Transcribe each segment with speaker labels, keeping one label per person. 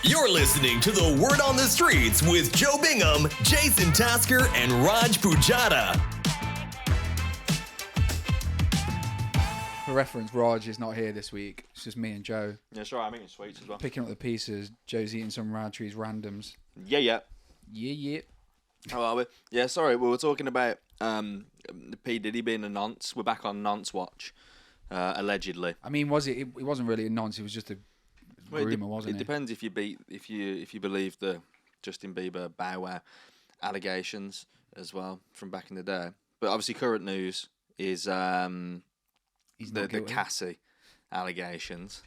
Speaker 1: You're listening to The Word on the Streets with Joe Bingham, Jason Tasker, and Raj Pujada.
Speaker 2: For reference, Raj is not here this week. It's just me and Joe.
Speaker 3: Yeah, sure. I'm eating sweets as well.
Speaker 2: Picking up the pieces. Joe's eating some Radtree's randoms.
Speaker 3: Yeah.
Speaker 2: Yeah.
Speaker 3: How are we? Yeah, sorry. We were talking about P. Diddy being a nonce. We're back on nonce watch, allegedly.
Speaker 2: I mean, was it? It wasn't really a nonce. It was just a rumor, wasn't it?
Speaker 3: It depends if you believe the Justin Bieber Bow Wow allegations as well from back in the day. But obviously, current news is the Cassie allegations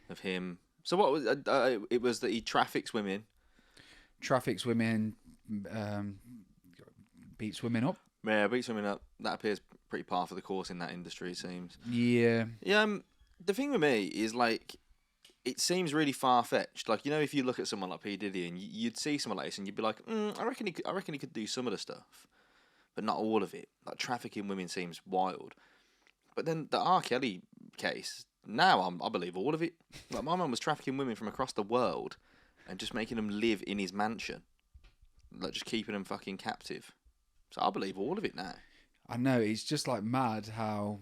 Speaker 3: of him. So what was it? Was that he traffics women?
Speaker 2: Traffics women, beats women up.
Speaker 3: Yeah, beats women up. That appears pretty par for the course in that industry, it seems.
Speaker 2: Yeah.
Speaker 3: Yeah. The thing with me is like, it seems really far fetched. Like, you know, if you look at someone like P. Diddy and you'd see someone like this and you'd be like, I reckon he could do some of the stuff, but not all of it. Like, trafficking women seems wild. But then the R. Kelly case, now I believe all of it. Like, my mum was trafficking women from across the world and just making them live in his mansion, like just keeping them fucking captive. So I believe all of it now.
Speaker 2: I know, it's just like mad how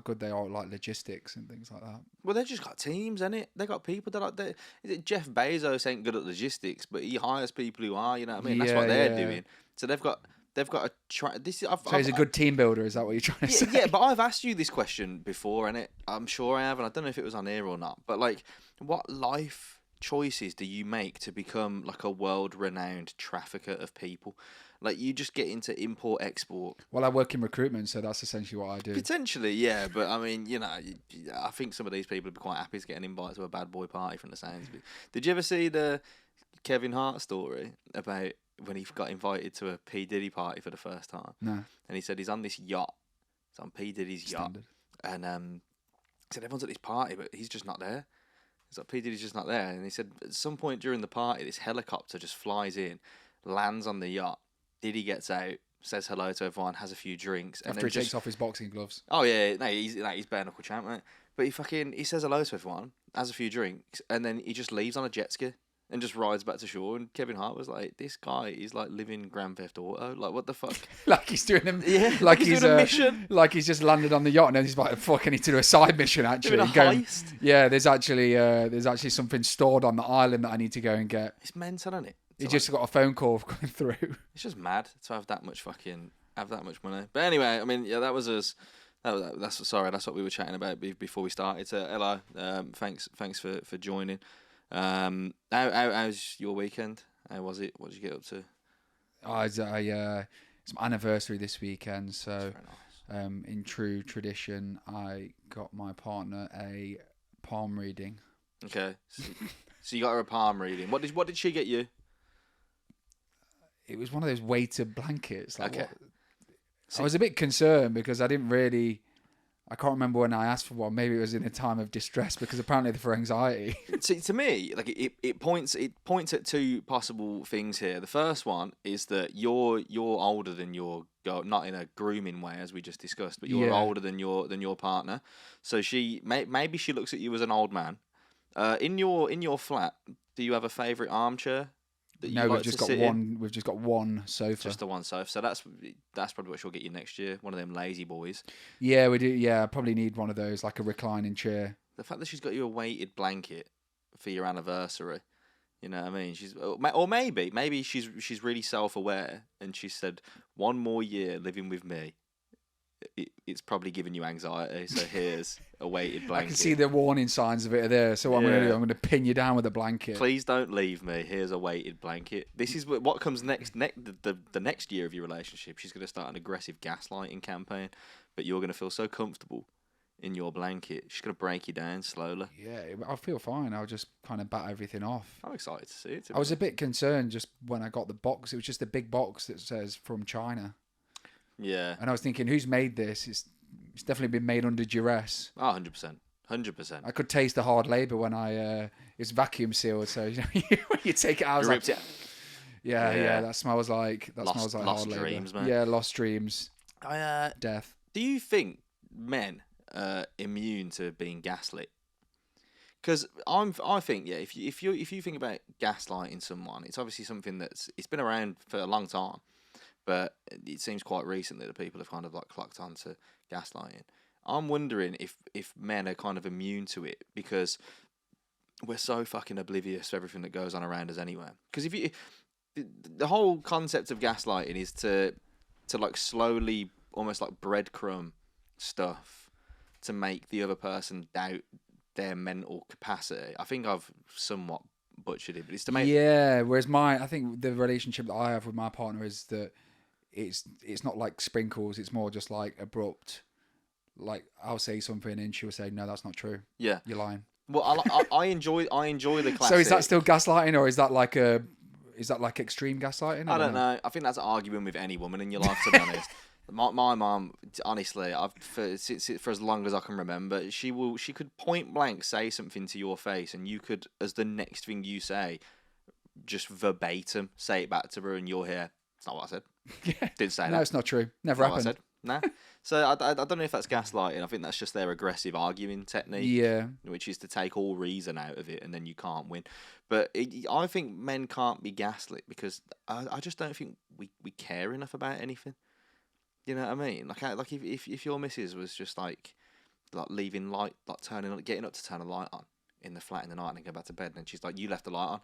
Speaker 2: good they are at like logistics and things like that.
Speaker 3: Well, they've just got teams, innit? They got people that like. Is it Jeff Bezos ain't good at logistics, but he hires people who are. You know what I mean? That's what they're doing. So they've got a try. This is.
Speaker 2: So he's a good team builder. Is that what you're trying to say?
Speaker 3: Yeah, but I've asked you this question before, innit? I'm sure I have, and I don't know if it was on air or not. But like, what life choices do you make to become like a world-renowned trafficker of people? Like, you just get into import-export.
Speaker 2: Well, I work in recruitment, so that's essentially what I do.
Speaker 3: Potentially, yeah, but I mean, you know, I think some of these people would be quite happy to get an invite to a bad boy party from the sounds of it. Did you ever see the Kevin Hart story about when he got invited to a P. Diddy party for the first time?
Speaker 2: No.
Speaker 3: And he said he's on this yacht. It's on P. Diddy's
Speaker 2: Standard.
Speaker 3: yacht. And he said everyone's at this party, but he's just not there. He's like, P. Diddy's just not there. And he said at some point during the party, this helicopter just flies in, lands on the yacht. Diddy gets out, says hello to everyone, has a few drinks. And
Speaker 2: After he takes off his boxing gloves.
Speaker 3: Oh, yeah. No, he's bare knuckle champ, mate. But he says hello to everyone, has a few drinks, and then he just leaves on a jet ski and just rides back to shore. And Kevin Hart was like, this guy is like living Grand Theft Auto. Like, what the fuck?
Speaker 2: Like he's doing him.
Speaker 3: Yeah,
Speaker 2: like
Speaker 3: he's doing a mission.
Speaker 2: Like he's just landed on the yacht and then he's like, fuck, I need to do a side mission actually.
Speaker 3: Doing a heist.
Speaker 2: Yeah, there's actually something stored on the island that I need to go and get.
Speaker 3: It's mental, isn't it?
Speaker 2: He just got a phone call coming through.
Speaker 3: It's just mad to have that much money. But anyway, I mean, yeah, that was us. That's what we were chatting about before we started. So, hello, thanks for joining. How's your weekend? How was it? What did you get up to?
Speaker 2: It's my anniversary this weekend, so
Speaker 3: Very nice.
Speaker 2: In true tradition, I got my partner a palm reading.
Speaker 3: Okay, so you got her a palm reading. What did she get you?
Speaker 2: It was one of those weighted blankets. Like,
Speaker 3: okay.
Speaker 2: I was a bit concerned because I can't remember when I asked for one. Maybe it was in a time of distress because apparently they're for anxiety.
Speaker 3: See, to me, like it points at two possible things here. The first one is that you're older than your girl, not in a grooming way as we just discussed, but you're older than your partner. So maybe she looks at you as an old man. In your flat, do you have a favourite armchair?
Speaker 2: No, we've just got one. We've just got one sofa.
Speaker 3: Just the one sofa. So that's probably what she'll get you next year. One of them lazy boys.
Speaker 2: Yeah, we do. Yeah, I probably need one of those, like a reclining chair.
Speaker 3: The fact that she's got you a weighted blanket for your anniversary, you know what I mean? Or maybe she's really self-aware and she said, one more year living with me. It's probably giving you anxiety, so here's a weighted blanket.
Speaker 2: I can see the warning signs of it there, so what I'm going to do, I'm going to pin you down with a blanket.
Speaker 3: Please don't leave me. Here's a weighted blanket. This is what comes next. The next year of your relationship, she's going to start an aggressive gaslighting campaign, but you're going to feel so comfortable in your blanket. She's going to break you down slowly.
Speaker 2: Yeah, I'll feel fine. I'll just kind of bat everything off.
Speaker 3: I'm excited to see it.
Speaker 2: I was a bit concerned just when I got the box. It was just a big box that says from China.
Speaker 3: Yeah.
Speaker 2: And I was thinking, who's made this? It's definitely been made under duress.
Speaker 3: Oh, 100%. 100%.
Speaker 2: I could taste the hard labour when it's vacuum sealed, so when you take it out,
Speaker 3: You ripped it.
Speaker 2: Yeah, that smells like
Speaker 3: Lost
Speaker 2: hard labour.
Speaker 3: dreams, man.
Speaker 2: Yeah, lost dreams. Death.
Speaker 3: Do you think men are immune to being gaslit? Because I think if you think about gaslighting someone, it's obviously something it's been around for a long time, but it seems quite recently that people have kind of like clocked on to gaslighting. I'm wondering if men are kind of immune to it because we're so fucking oblivious to everything that goes on around us anyway. Because the whole concept of gaslighting is to like slowly, almost like breadcrumb stuff to make the other person doubt their mental capacity. I think I've somewhat butchered it, but it's to make...
Speaker 2: Yeah, whereas I think the relationship that I have with my partner is that it's not like sprinkles, it's more just like abrupt. Like, I'll say something and she'll say, no, that's not true.
Speaker 3: Yeah.
Speaker 2: You're lying.
Speaker 3: Well, I enjoy the classic...
Speaker 2: So is that still gaslighting, or is that like extreme gaslighting?
Speaker 3: I don't know. I think that's arguing with any woman in your life, to be honest. My mum, honestly, for as long as I can remember, she could point blank say something to your face, and you could, as the next thing you say, just verbatim say it back to her, and you're here. It's not what I said.
Speaker 2: Yeah.
Speaker 3: Didn't say that.
Speaker 2: No, it's not true. Never happened.
Speaker 3: What I said. Nah. So I don't know if that's gaslighting. I think that's just their aggressive arguing technique.
Speaker 2: Yeah.
Speaker 3: Which is to take all reason out of it, and then you can't win. But I think men can't be gaslit because I just don't think we care enough about anything. You know what I mean? Like if your missus was just like leaving light, like getting up to turn a light on in the flat in the night and then go back to bed, and then she's like, you left the light on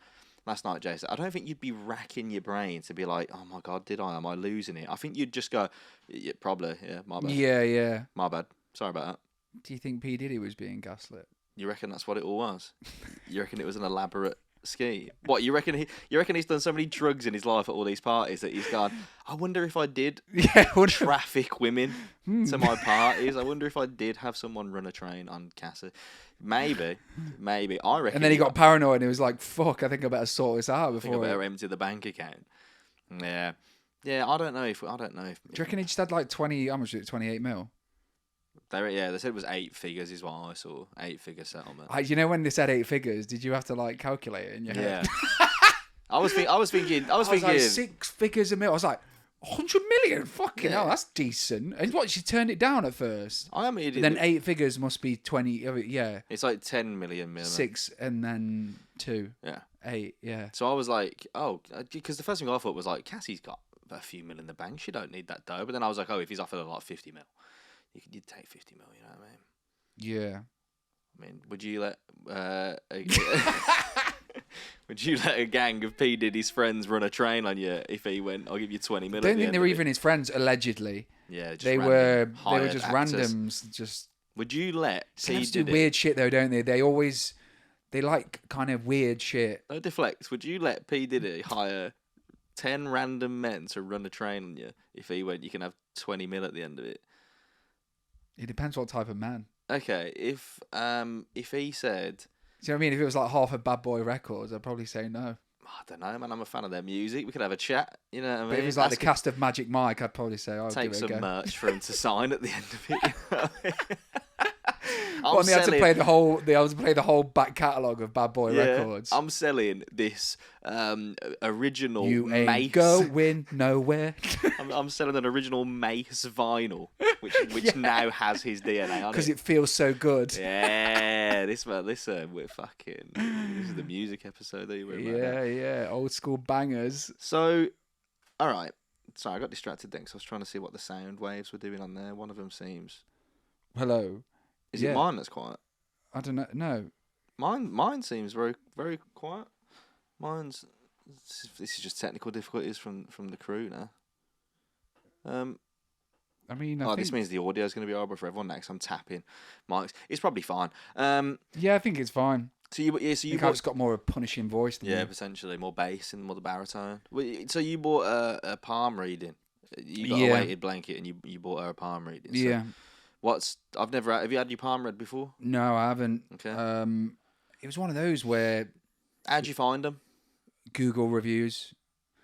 Speaker 3: last night, Jason. I don't think you'd be racking your brain to be like, oh my God, am I losing it? I think you'd just go, yeah, probably, yeah, my bad.
Speaker 2: Yeah.
Speaker 3: My bad. Sorry about that.
Speaker 2: Do you think P. Diddy was being gaslit?
Speaker 3: You reckon that's what it all was? You reckon it was an elaborate scheme? What, you reckon he's done so many drugs in his life at all these parties that he's gone, I wonder if I did traffic women to my parties. I wonder if I did have someone run a train on Casa. Maybe. I reckon.
Speaker 2: And then he got paranoid and he was like, fuck, I think I better sort this out before.
Speaker 3: I think I better empty the bank account. Yeah. I don't know if.
Speaker 2: Do you reckon he just had like 20, how much was it, 28 mil?
Speaker 3: They said it was 8 figures is what I saw. 8-figure settlement.
Speaker 2: You know when they said 8 figures, did you have to like calculate it in your head?
Speaker 3: Yeah. I was thinking.
Speaker 2: Like 6 figures a mil. I was like, 100 million? Fucking hell, that's decent. And what, she turned it down at first?
Speaker 3: I mean,
Speaker 2: then 8 figures must be 20. Yeah.
Speaker 3: It's like 10 million.
Speaker 2: 6 and then 2.
Speaker 3: Yeah.
Speaker 2: 8. Yeah.
Speaker 3: So I was like, oh, because the first thing I thought was like, Cassie's got a few mil in the bank. She don't need that dough. But then I was like, oh, if he's offered her like 50 mil, you'd take 50 mil. You know what I mean?
Speaker 2: Yeah.
Speaker 3: I mean, would you let would you let a gang of P Diddy's friends run a train on you if he went, I'll give you 20 mil?
Speaker 2: I don't think they were even his friends, allegedly.
Speaker 3: Yeah, just
Speaker 2: they were just
Speaker 3: actors.
Speaker 2: randoms. Just
Speaker 3: would you let P
Speaker 2: do weird shit though, don't they? They like kind of weird shit.
Speaker 3: No deflects. Would you let P Diddy hire 10 random men to run a train on you if he went, you can have 20 mil at the end of it?
Speaker 2: It depends what type of man.
Speaker 3: Okay, if he said,
Speaker 2: do you know what I mean? If it was like half of Bad Boy Records, I'd probably say no.
Speaker 3: I don't know, man. I'm a fan of their music. We could have a chat. You know what I mean?
Speaker 2: But if it was like the cast of Magic Mike, I'd probably say, I'll
Speaker 3: take
Speaker 2: give it a go.
Speaker 3: some merch for him to sign at the end of it. You know what I mean?
Speaker 2: Well, they had to play the whole back catalogue of Bad Boy Records.
Speaker 3: I'm selling this original
Speaker 2: You ain't
Speaker 3: Mace.
Speaker 2: going nowhere.
Speaker 3: I'm selling an original Mace vinyl, which now has his DNA on it.
Speaker 2: Because it feels so good.
Speaker 3: Yeah, we're fucking. This is the music episode that you were about.
Speaker 2: Yeah, old school bangers.
Speaker 3: So, all right. Sorry, I got distracted then because I was trying to see what the sound waves were doing on there. One of them seems.
Speaker 2: Hello.
Speaker 3: Is it mine that's quiet?
Speaker 2: I don't know. No.
Speaker 3: Mine seems very, very quiet. This is just technical difficulties from the crew now.
Speaker 2: I mean,
Speaker 3: this means the audio is going to be horrible for everyone next. I'm tapping mics. It's probably fine.
Speaker 2: Yeah, I think it's fine.
Speaker 3: So you
Speaker 2: I've got more of a punishing voice than you.
Speaker 3: Potentially more bass and more the baritone. So you bought a palm reading. You got a weighted blanket and you bought her a palm reading. So
Speaker 2: yeah.
Speaker 3: Have you had your palm read before?
Speaker 2: No, I haven't.
Speaker 3: Okay.
Speaker 2: It was one of those where.
Speaker 3: How'd you find them?
Speaker 2: Google reviews.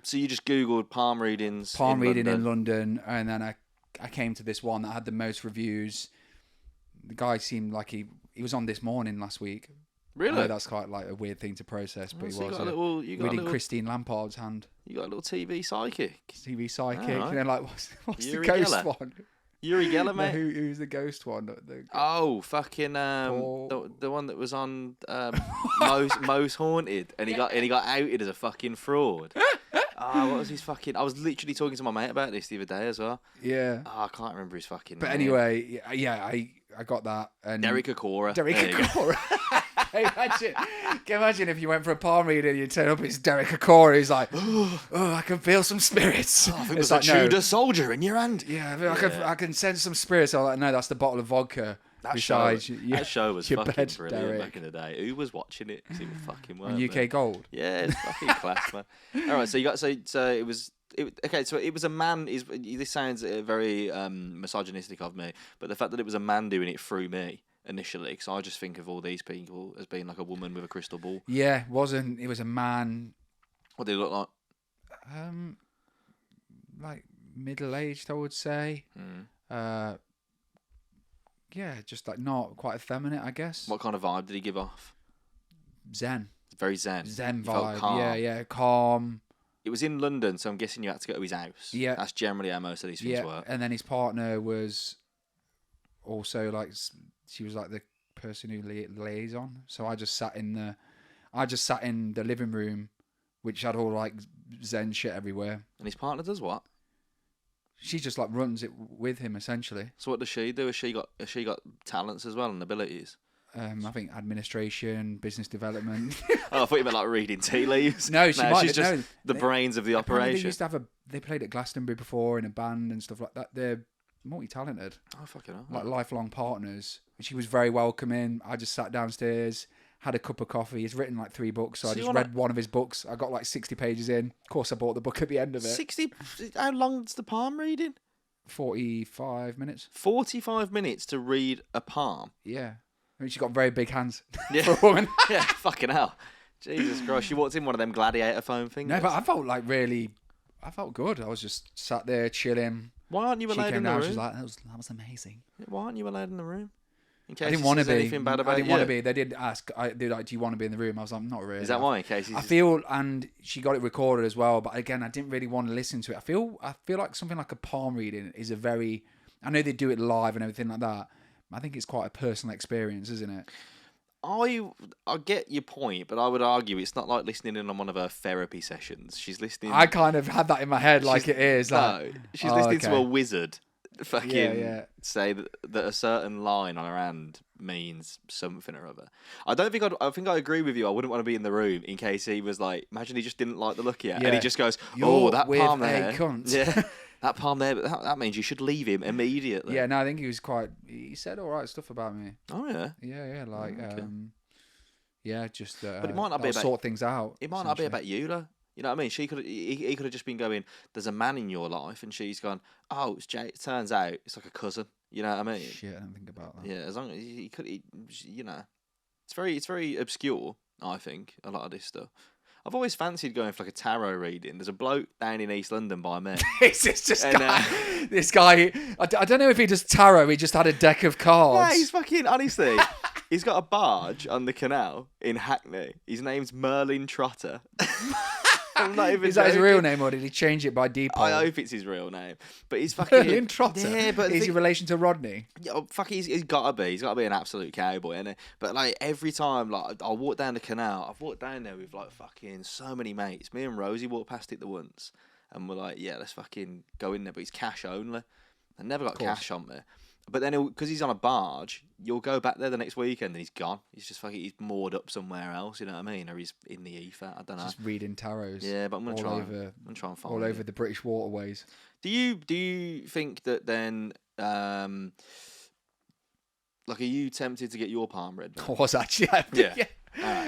Speaker 3: So you just Googled palm readings.
Speaker 2: Palm reading in London, and then I came to this one that had the most reviews. The guy seemed like he was on This Morning last week.
Speaker 3: Really?
Speaker 2: I know that's quite like a weird thing to process, but he was reading Christine Lampard's hand.
Speaker 3: You got a little TV psychic.
Speaker 2: TV psychic.
Speaker 3: Right.
Speaker 2: And then like, what's the ghost one?
Speaker 3: Uri Geller,
Speaker 2: No,
Speaker 3: mate.
Speaker 2: who's the ghost one?
Speaker 3: Oh, fucking
Speaker 2: Paul-
Speaker 3: the one that was on Most Haunted, and he got outed as a fucking fraud. What was his fucking? I was literally talking to my mate about this the other day as well.
Speaker 2: Yeah.
Speaker 3: I can't remember his fucking
Speaker 2: But
Speaker 3: name.
Speaker 2: anyway, yeah, I got that. And
Speaker 3: Derek Acora.
Speaker 2: Derek
Speaker 3: There you go.
Speaker 2: Acora. Can you imagine if you went for a palm reading and you turn up, it's Derek Acora. He's like, oh, I can feel some spirits.
Speaker 3: I think
Speaker 2: It's
Speaker 3: there's a
Speaker 2: like, no.
Speaker 3: Tudor soldier in your hand.
Speaker 2: Yeah, I can sense some spirits. I'm like, no, that's the bottle of vodka.
Speaker 3: That
Speaker 2: Besides,
Speaker 3: show was
Speaker 2: your
Speaker 3: fucking
Speaker 2: bed,
Speaker 3: brilliant
Speaker 2: Derek.
Speaker 3: back in the day. Who was watching it? 'Cause it was fucking worth
Speaker 2: On UK
Speaker 3: it.
Speaker 2: Gold.
Speaker 3: Yeah, it's fucking class, man. All right, so you got so it was. So it was a man. This sounds very misogynistic of me, but the fact that it was a man doing it through me initially, because I just think of all these people as being like a woman with a crystal ball.
Speaker 2: Yeah, it was a man,
Speaker 3: What did he look like?
Speaker 2: like middle-aged, I would say. Yeah, just like not quite effeminate, I guess.
Speaker 3: What kind of vibe did he give off?
Speaker 2: Zen
Speaker 3: Very zen.
Speaker 2: Zen
Speaker 3: You felt
Speaker 2: vibe.
Speaker 3: calm.
Speaker 2: Yeah, calm.
Speaker 3: It was in London, so I'm guessing you had to go to his house.
Speaker 2: Yeah.
Speaker 3: That's generally how most of these things
Speaker 2: Yeah,
Speaker 3: work.
Speaker 2: and then his partner was also like, she was like the person who liaison. So I just sat in the living room, which had all like Zen shit everywhere.
Speaker 3: And his partner does what?
Speaker 2: She just like runs it with him essentially.
Speaker 3: So what does she do? Has she got talents as well and abilities?
Speaker 2: I think administration, business development.
Speaker 3: Oh, I thought you meant like reading tea leaves.
Speaker 2: No, she might.
Speaker 3: She's just
Speaker 2: No,
Speaker 3: the brains of the
Speaker 2: Apparently
Speaker 3: operation.
Speaker 2: They used to have they played at Glastonbury before in a band and stuff like that. They're multi-talented,
Speaker 3: Oh, fucking hell.
Speaker 2: like lifelong partners. And she was very welcoming. I just sat downstairs, had a cup of coffee. He's written like 3 books, so I just read one of his books. I got like 60 pages in. Of course, I bought the book at the end of it.
Speaker 3: 60. How long's the palm reading?
Speaker 2: 45 minutes.
Speaker 3: 45 minutes to read a palm.
Speaker 2: Yeah. I mean, she got very big hands
Speaker 3: Yeah.
Speaker 2: for a woman.
Speaker 3: Yeah, fucking hell. Jesus Christ. She walked in one of them gladiator phone things.
Speaker 2: No, but I felt like I felt good. I was just sat there chilling.
Speaker 3: Why aren't you
Speaker 2: She
Speaker 3: allowed
Speaker 2: came
Speaker 3: in the
Speaker 2: down.
Speaker 3: room?
Speaker 2: She was like, that was amazing.
Speaker 3: Why aren't you allowed in the room? In case
Speaker 2: I didn't want to be.
Speaker 3: anything bad about
Speaker 2: I didn't
Speaker 3: you.
Speaker 2: want to be. They did ask. They like, do you want to be in the room? I was like, not really.
Speaker 3: Is that why? In case
Speaker 2: I feel, and she got it recorded as well. But again, I didn't really want to listen to it. I feel like something like a palm reading is a very. I know they do it live and everything like that. I think it's quite a personal experience, isn't it?
Speaker 3: I get your point, but I would argue it's not like listening in on one of her therapy sessions. She's listening.
Speaker 2: I kind of had that in my head, like it is. Like,
Speaker 3: No, she's listening to
Speaker 2: okay.
Speaker 3: a wizard fucking
Speaker 2: Yeah.
Speaker 3: say that a certain line on her hand means something or other. I think I agree with you. I wouldn't want to be in the room in case he was like, imagine he just didn't like the look of you, and he
Speaker 2: Yeah.
Speaker 3: just goes,
Speaker 2: You're
Speaker 3: that
Speaker 2: with
Speaker 3: palm
Speaker 2: a
Speaker 3: there,
Speaker 2: cunt.
Speaker 3: yeah, that palm there, but that means you should leave him immediately.
Speaker 2: Yeah, no, I think he was quite. He said all right stuff about me.
Speaker 3: Oh yeah.
Speaker 2: Yeah, like,
Speaker 3: Okay.
Speaker 2: yeah, just.
Speaker 3: But it might not be about
Speaker 2: sort things out.
Speaker 3: It might not be
Speaker 2: essentially.
Speaker 3: about you though. You know what I mean? He could have just been going, there's a man in your life, and she's gone, oh, it's Jay. It turns out it's like a cousin. You know what I mean?
Speaker 2: Shit, I didn't think about that.
Speaker 3: Yeah, as long as you know, it's very obscure. I think a lot of this stuff. I've always fancied going for like a tarot reading. There's a bloke down in East London by me.
Speaker 2: It's just
Speaker 3: And,
Speaker 2: this guy. I don't know if he does tarot. He just had a deck of cards.
Speaker 3: Yeah, he's fucking honestly. He's got a barge on the canal in Hackney. His name's Merlin Trotter. I'm not even
Speaker 2: Is that his
Speaker 3: joking.
Speaker 2: real name or did he change it by default?
Speaker 3: I hope it's his real name, but he's fucking
Speaker 2: Merlin Trotter.
Speaker 3: Yeah, but
Speaker 2: is he relation to Rodney?
Speaker 3: yeah, fuck, he's gotta be. He's gotta be an absolute cowboy, innit? But like every time, like I'll walk down the canal. I've walked down there with like fucking so many mates. Me and Rosie walked past it the once, and we're like, yeah, let's fucking go in there. But it's cash only. I never got cash on me. But then, because he's on a barge, you'll go back there the next weekend and he's gone. He's just fucking, he's moored up somewhere else, you know what I mean? Or he's in the ether, I don't know.
Speaker 2: Just reading tarots.
Speaker 3: Yeah, but I'm gonna
Speaker 2: all
Speaker 3: try and find
Speaker 2: all
Speaker 3: it.
Speaker 2: over the British waterways.
Speaker 3: Do you think that then, like, are you tempted to get your palm read?
Speaker 2: I was actually.
Speaker 3: Yeah.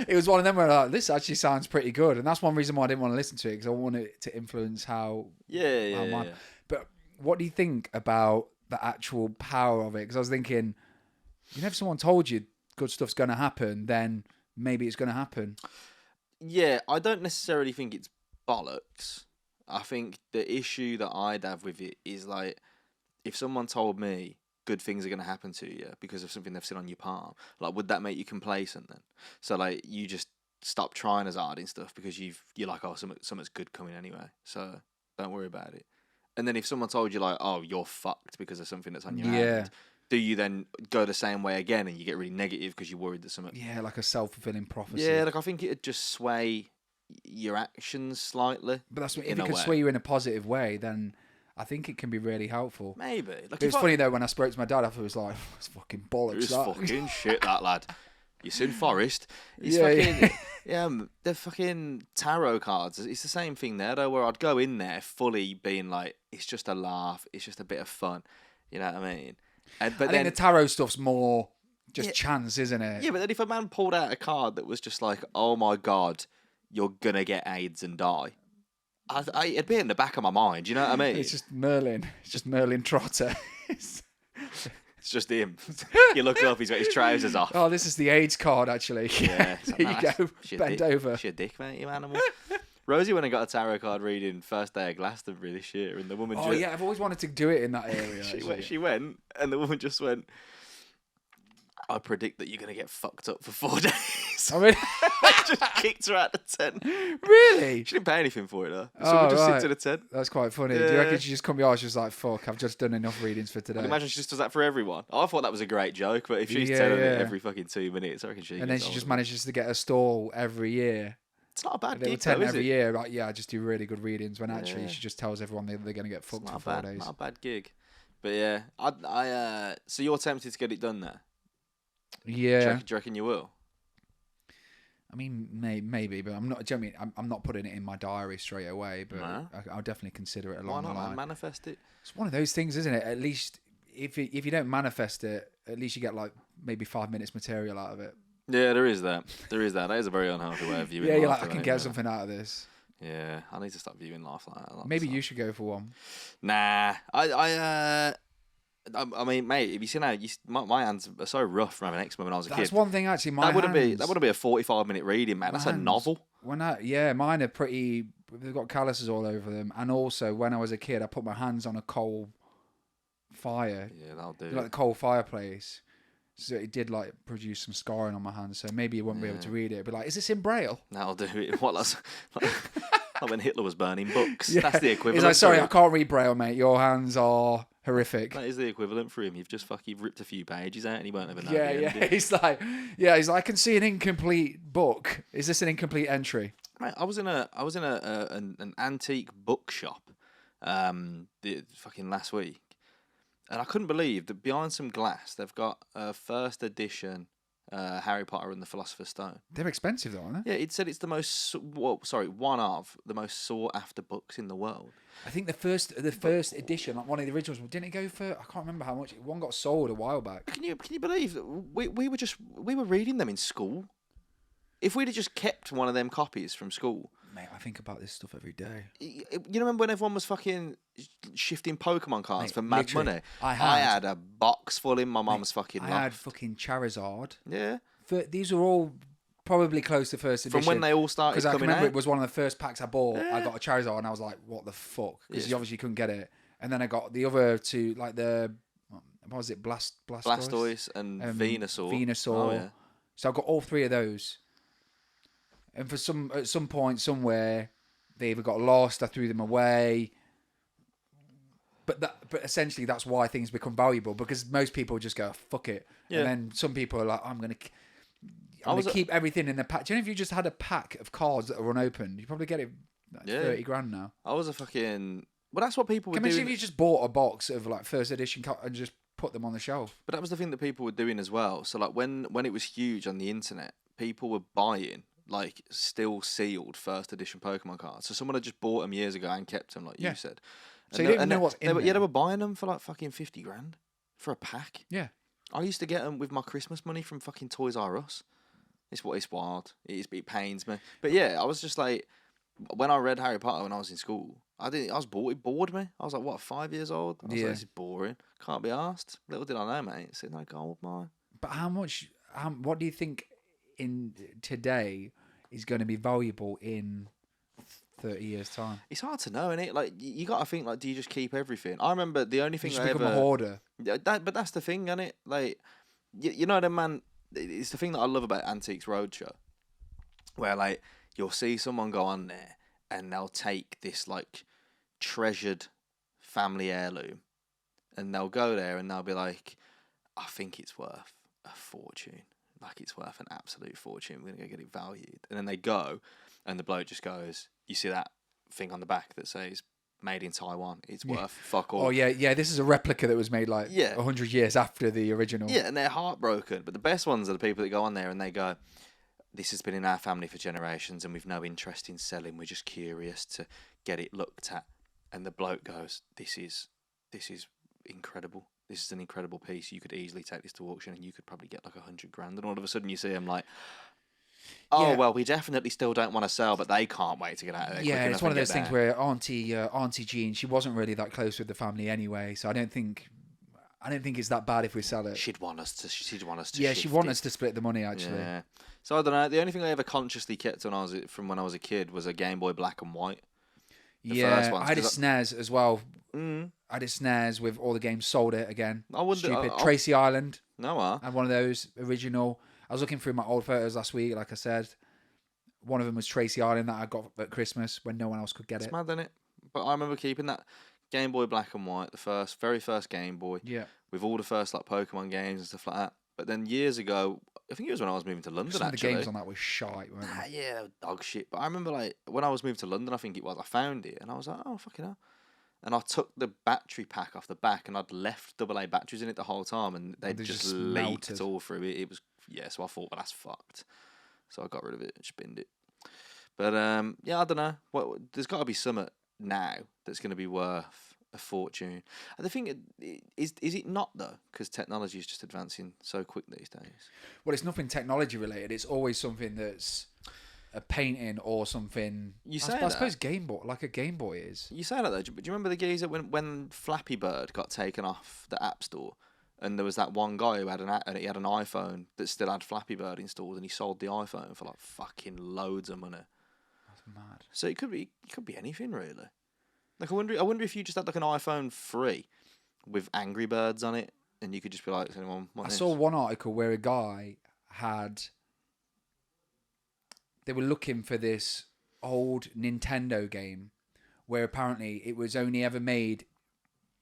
Speaker 2: It was one of them where like, this actually sounds pretty good, and that's one reason why I didn't want to listen to it because I wanted it to influence how.
Speaker 3: Yeah.
Speaker 2: But what do you think about the actual power of it? Because I was thinking, you know, if someone told you good stuff's going to happen, then maybe it's going to happen.
Speaker 3: Yeah, I don't necessarily think it's bollocks. I think the issue that I'd have with it is like, if someone told me good things are going to happen to you because of something they've seen on your palm, like, would that make you complacent then? So like, you just stop trying as hard and stuff because you're like, oh, something's good coming anyway, so don't worry about it. And then if someone told you like, oh, you're fucked because of something that's on your
Speaker 2: Yeah.
Speaker 3: hand, do you then go the same way again and you get really negative because you're worried that something?
Speaker 2: Yeah, like a self-fulfilling prophecy.
Speaker 3: Yeah, like I think it'd just sway your actions slightly.
Speaker 2: But that's what, if
Speaker 3: in
Speaker 2: it
Speaker 3: a
Speaker 2: can
Speaker 3: way.
Speaker 2: sway you in a positive way, then I think it can be really helpful.
Speaker 3: Maybe. Like
Speaker 2: But it's funny though, when I spoke to my dad, I thought it was like, it's fucking bollocks.
Speaker 3: It's
Speaker 2: that.
Speaker 3: fucking shit, that lad. You seen Forest? It's
Speaker 2: Yeah,
Speaker 3: fucking the fucking tarot cards. It's the same thing there though, where I'd go in there fully being like, it's just a laugh, it's just a bit of fun. You know what I mean? But
Speaker 2: I
Speaker 3: then
Speaker 2: think the tarot stuff's more just chance, isn't it?
Speaker 3: yeah, but then if a man pulled out a card that was just like, oh my god, you're gonna get AIDS and die, it'd be in the back of my mind. You know what I mean?
Speaker 2: It's just Merlin. It's just Merlin Trotter.
Speaker 3: It's just him. You look up, he's got his trousers off.
Speaker 2: Oh, this is the AIDS card, actually.
Speaker 3: Yeah,
Speaker 2: There you go. Bend over.
Speaker 3: She's a dick, mate, you animal. Rosie went and got a tarot card reading first day of Glastonbury this year, and the woman.
Speaker 2: Oh yeah, I've always wanted to do it in that area.
Speaker 3: She went, and the woman just went, I predict that you're going to get fucked up for 4 days.
Speaker 2: I mean,
Speaker 3: just kicked her out the tent.
Speaker 2: really?
Speaker 3: She didn't pay anything for it, though.
Speaker 2: Oh,
Speaker 3: Someone just
Speaker 2: right.
Speaker 3: sits in a tent.
Speaker 2: That's quite funny. Do you
Speaker 3: Yeah.
Speaker 2: reckon she just come behind? She was like, "Fuck, I've just done enough readings for today."
Speaker 3: I imagine she just does that for everyone. I thought that was a great joke, but if she's telling it every fucking 2 minutes, I reckon she.
Speaker 2: And then she just manages to get a stall every year.
Speaker 3: It's not a bad
Speaker 2: Little
Speaker 3: gig,
Speaker 2: tent
Speaker 3: though, is
Speaker 2: every
Speaker 3: it?
Speaker 2: year. Like, yeah, I just do really good readings. When actually
Speaker 3: Yeah.
Speaker 2: she just tells everyone they're going to get
Speaker 3: It's
Speaker 2: fucked
Speaker 3: not
Speaker 2: for
Speaker 3: a
Speaker 2: 4
Speaker 3: bad,
Speaker 2: days.
Speaker 3: not a bad gig. But yeah, so you're tempted to get it done there?
Speaker 2: Yeah.
Speaker 3: Do you reckon you will?
Speaker 2: I mean, maybe, but I'm not. Do you know what I mean? I'm not putting it in my diary straight away, but
Speaker 3: No.
Speaker 2: I'll definitely consider it
Speaker 3: Why
Speaker 2: along
Speaker 3: not,
Speaker 2: the
Speaker 3: man?
Speaker 2: line.
Speaker 3: Manifest it.
Speaker 2: It's one of those things, isn't it? At least if you don't manifest it, at least you get like maybe 5 minutes material out of it.
Speaker 3: Yeah, there is that. That is a very unhealthy way of viewing
Speaker 2: Yeah,
Speaker 3: life.
Speaker 2: you're like, I
Speaker 3: though,
Speaker 2: can
Speaker 3: ain't
Speaker 2: get
Speaker 3: it?
Speaker 2: something out of this.
Speaker 3: Yeah, I need to stop viewing life like that.
Speaker 2: Maybe you should go for one.
Speaker 3: Nah, I mean, mate, have you seen how my hands are so rough from having eczema when I was a
Speaker 2: That's
Speaker 3: kid?
Speaker 2: one thing actually.
Speaker 3: That wouldn't be a 45-minute reading, man. That's a
Speaker 2: hands-
Speaker 3: novel.
Speaker 2: Mine are pretty. They've got calluses all over them, and also when I was a kid, I put my hands on a coal fire,
Speaker 3: Yeah, that'll do.
Speaker 2: like the coal fireplace. So it did like produce some scarring on my hands. So maybe you wouldn't be able to read it. But like, is this in braille?
Speaker 3: That'll do it. What that's like when Hitler was burning books.
Speaker 2: Yeah.
Speaker 3: That's the equivalent.
Speaker 2: He's like, sorry,
Speaker 3: for
Speaker 2: I
Speaker 3: him.
Speaker 2: can't read braille, mate. Your hands are horrific.
Speaker 3: That is the equivalent for him. You've just ripped a few pages out, and he won't ever know.
Speaker 2: Yeah,
Speaker 3: the
Speaker 2: yeah.
Speaker 3: ending.
Speaker 2: He's like, I can see an incomplete book. Is this an incomplete entry?
Speaker 3: Mate, I was in an antique bookshop, the fucking last week, and I couldn't believe that behind some glass they've got a first edition Harry Potter and the Philosopher's Stone.
Speaker 2: They're expensive though, aren't they?
Speaker 3: Yeah, it said it's the most one of the most sought after books in the world.
Speaker 2: I think the first edition, like one of the originals, didn't it go for? I can't remember how much. One got sold a while back.
Speaker 3: Can you believe that we were reading them in school? If we'd have just kept one of them copies from school.
Speaker 2: Mate, I think about this stuff every day.
Speaker 3: You remember when everyone was fucking shifting Pokemon cards
Speaker 2: Mate,
Speaker 3: for mad
Speaker 2: literally,
Speaker 3: money?
Speaker 2: I
Speaker 3: had a box full in my mum's fucking
Speaker 2: I
Speaker 3: loft.
Speaker 2: had fucking Charizard.
Speaker 3: Yeah.
Speaker 2: These are all probably close to first edition.
Speaker 3: From when they all started
Speaker 2: Because I can
Speaker 3: coming
Speaker 2: remember
Speaker 3: out.
Speaker 2: it was one of the first packs I bought.
Speaker 3: Yeah.
Speaker 2: I got a Charizard and I was like, what the fuck? Because
Speaker 3: Yes.
Speaker 2: you obviously couldn't get it. And then I got the other two, like the, what was it,
Speaker 3: Blastoise and Venusaur.
Speaker 2: Venusaur.
Speaker 3: Oh, yeah.
Speaker 2: So I got all three of those. And at some point, somewhere, they either got lost, I threw them away. But essentially, that's why things become valuable, because most people just go, fuck it.
Speaker 3: Yeah.
Speaker 2: And then some people are like, I'm going to keep everything in the pack. Do you know if you just had a pack of cards that are unopened, you probably get it like 30 grand now.
Speaker 3: I was a fucking... Well, that's what people were
Speaker 2: Can you imagine
Speaker 3: doing.
Speaker 2: if you just bought a box of like first edition and just put them on the shelf?
Speaker 3: But that was the thing that people were doing as well. So, like, when it was huge on the internet, people were buying, like, still sealed first edition Pokemon cards. So someone had just bought them years ago and kept them, like
Speaker 2: Yeah.
Speaker 3: you said.
Speaker 2: So you don't even know what's in
Speaker 3: Yeah, they
Speaker 2: there.
Speaker 3: were buying them for, like, fucking 50 grand for a pack.
Speaker 2: Yeah.
Speaker 3: I used to get them with my Christmas money from fucking Toys R Us. It's wild. It pains me. But yeah, I was just like, when I read Harry Potter when I was in school, it bored me. I was like, what, 5 years old? I was like, this is boring. Can't be arsed. Little did I know, mate. It's in like gold mine.
Speaker 2: But what do you think in today is going to be valuable in 30 years' time?
Speaker 3: It's hard to know, innit? Like, you got to think, like, do you just keep everything? I remember the only thing
Speaker 2: You
Speaker 3: I
Speaker 2: just become a hoarder.
Speaker 3: But that's the thing, innit? Like, you know, the man. It's the thing that I love about Antiques Roadshow, where like you'll see someone go on there and they'll take this like treasured family heirloom, and they'll go there and they'll be like, I think it's worth a fortune. Like, it's worth an absolute fortune. We're going to go get it valued. And then they go, and the bloke just goes, you see that thing on the back that says, made in Taiwan? It's worth fuck all.
Speaker 2: Oh, yeah, this is a replica that was made, like, 100 years after the original.
Speaker 3: Yeah, and they're heartbroken. But the best ones are the people that go on there and they go, this has been in our family for generations, and we've no interest in selling. We're just curious to get it looked at. And the bloke goes, this is incredible. This is an incredible piece. You could easily take this to auction and you could probably get like $100,000. And all of a sudden you see them like, well, we definitely still don't want to sell, but they can't wait to get out of there.
Speaker 2: Yeah, it's one of those things where Auntie Jean, she wasn't really that close with the family anyway, so I don't think it's that bad if we sell it.
Speaker 3: She'd want us to.
Speaker 2: Yeah, she'd want us to split the money actually.
Speaker 3: Yeah. So I don't know. The only thing I ever consciously kept when I was a kid was a Game Boy Black and White.
Speaker 2: I had a SNES as well. I had a SNES with all the games. Sold it again. Stupid. Tracy Island.
Speaker 3: No,
Speaker 2: I had one of those original. I was looking through my old photos last week. Like I said, one of them was Tracy Island that I got at Christmas when no one else could get it.
Speaker 3: It's mad, isn't it? But I remember keeping that Game Boy Black and White, the very first Game Boy.
Speaker 2: Yeah.
Speaker 3: With all the first like Pokemon games and stuff like that. But then years ago, I think it was when I was moving to London.
Speaker 2: Some
Speaker 3: actually,
Speaker 2: of the games on that was shite, weren't they?
Speaker 3: Yeah, they were dog shit. But I remember like when I was moving to London, I think it was, I found it and I was like, oh fucking hell. And I took the battery pack off the back and I'd left AA batteries in it the whole time and they just leaked all through it. It was, so I thought, well, that's fucked. So I got rid of it and spinned it. But I don't know. There's got to be something now that's going to be worth a fortune. And the thing is it not though? Because technology is just advancing so quick these days.
Speaker 2: Well, it's nothing technology related. It's always something that's a painting or something. I suppose Game Boy, like a Game Boy is. You
Speaker 3: say that though, but do you remember the geezer when Flappy Bird got taken off the App Store, and there was that one guy who had an iPhone that still had Flappy Bird installed, and he sold the iPhone for like fucking loads of money.
Speaker 2: That's mad.
Speaker 3: So it could be anything really. Like I wonder if you just had like an iPhone 3 with Angry Birds on it, and you could just be like, "Does anyone want this?"
Speaker 2: I saw one article where a guy had. They were looking for this old Nintendo game where apparently it was only ever made,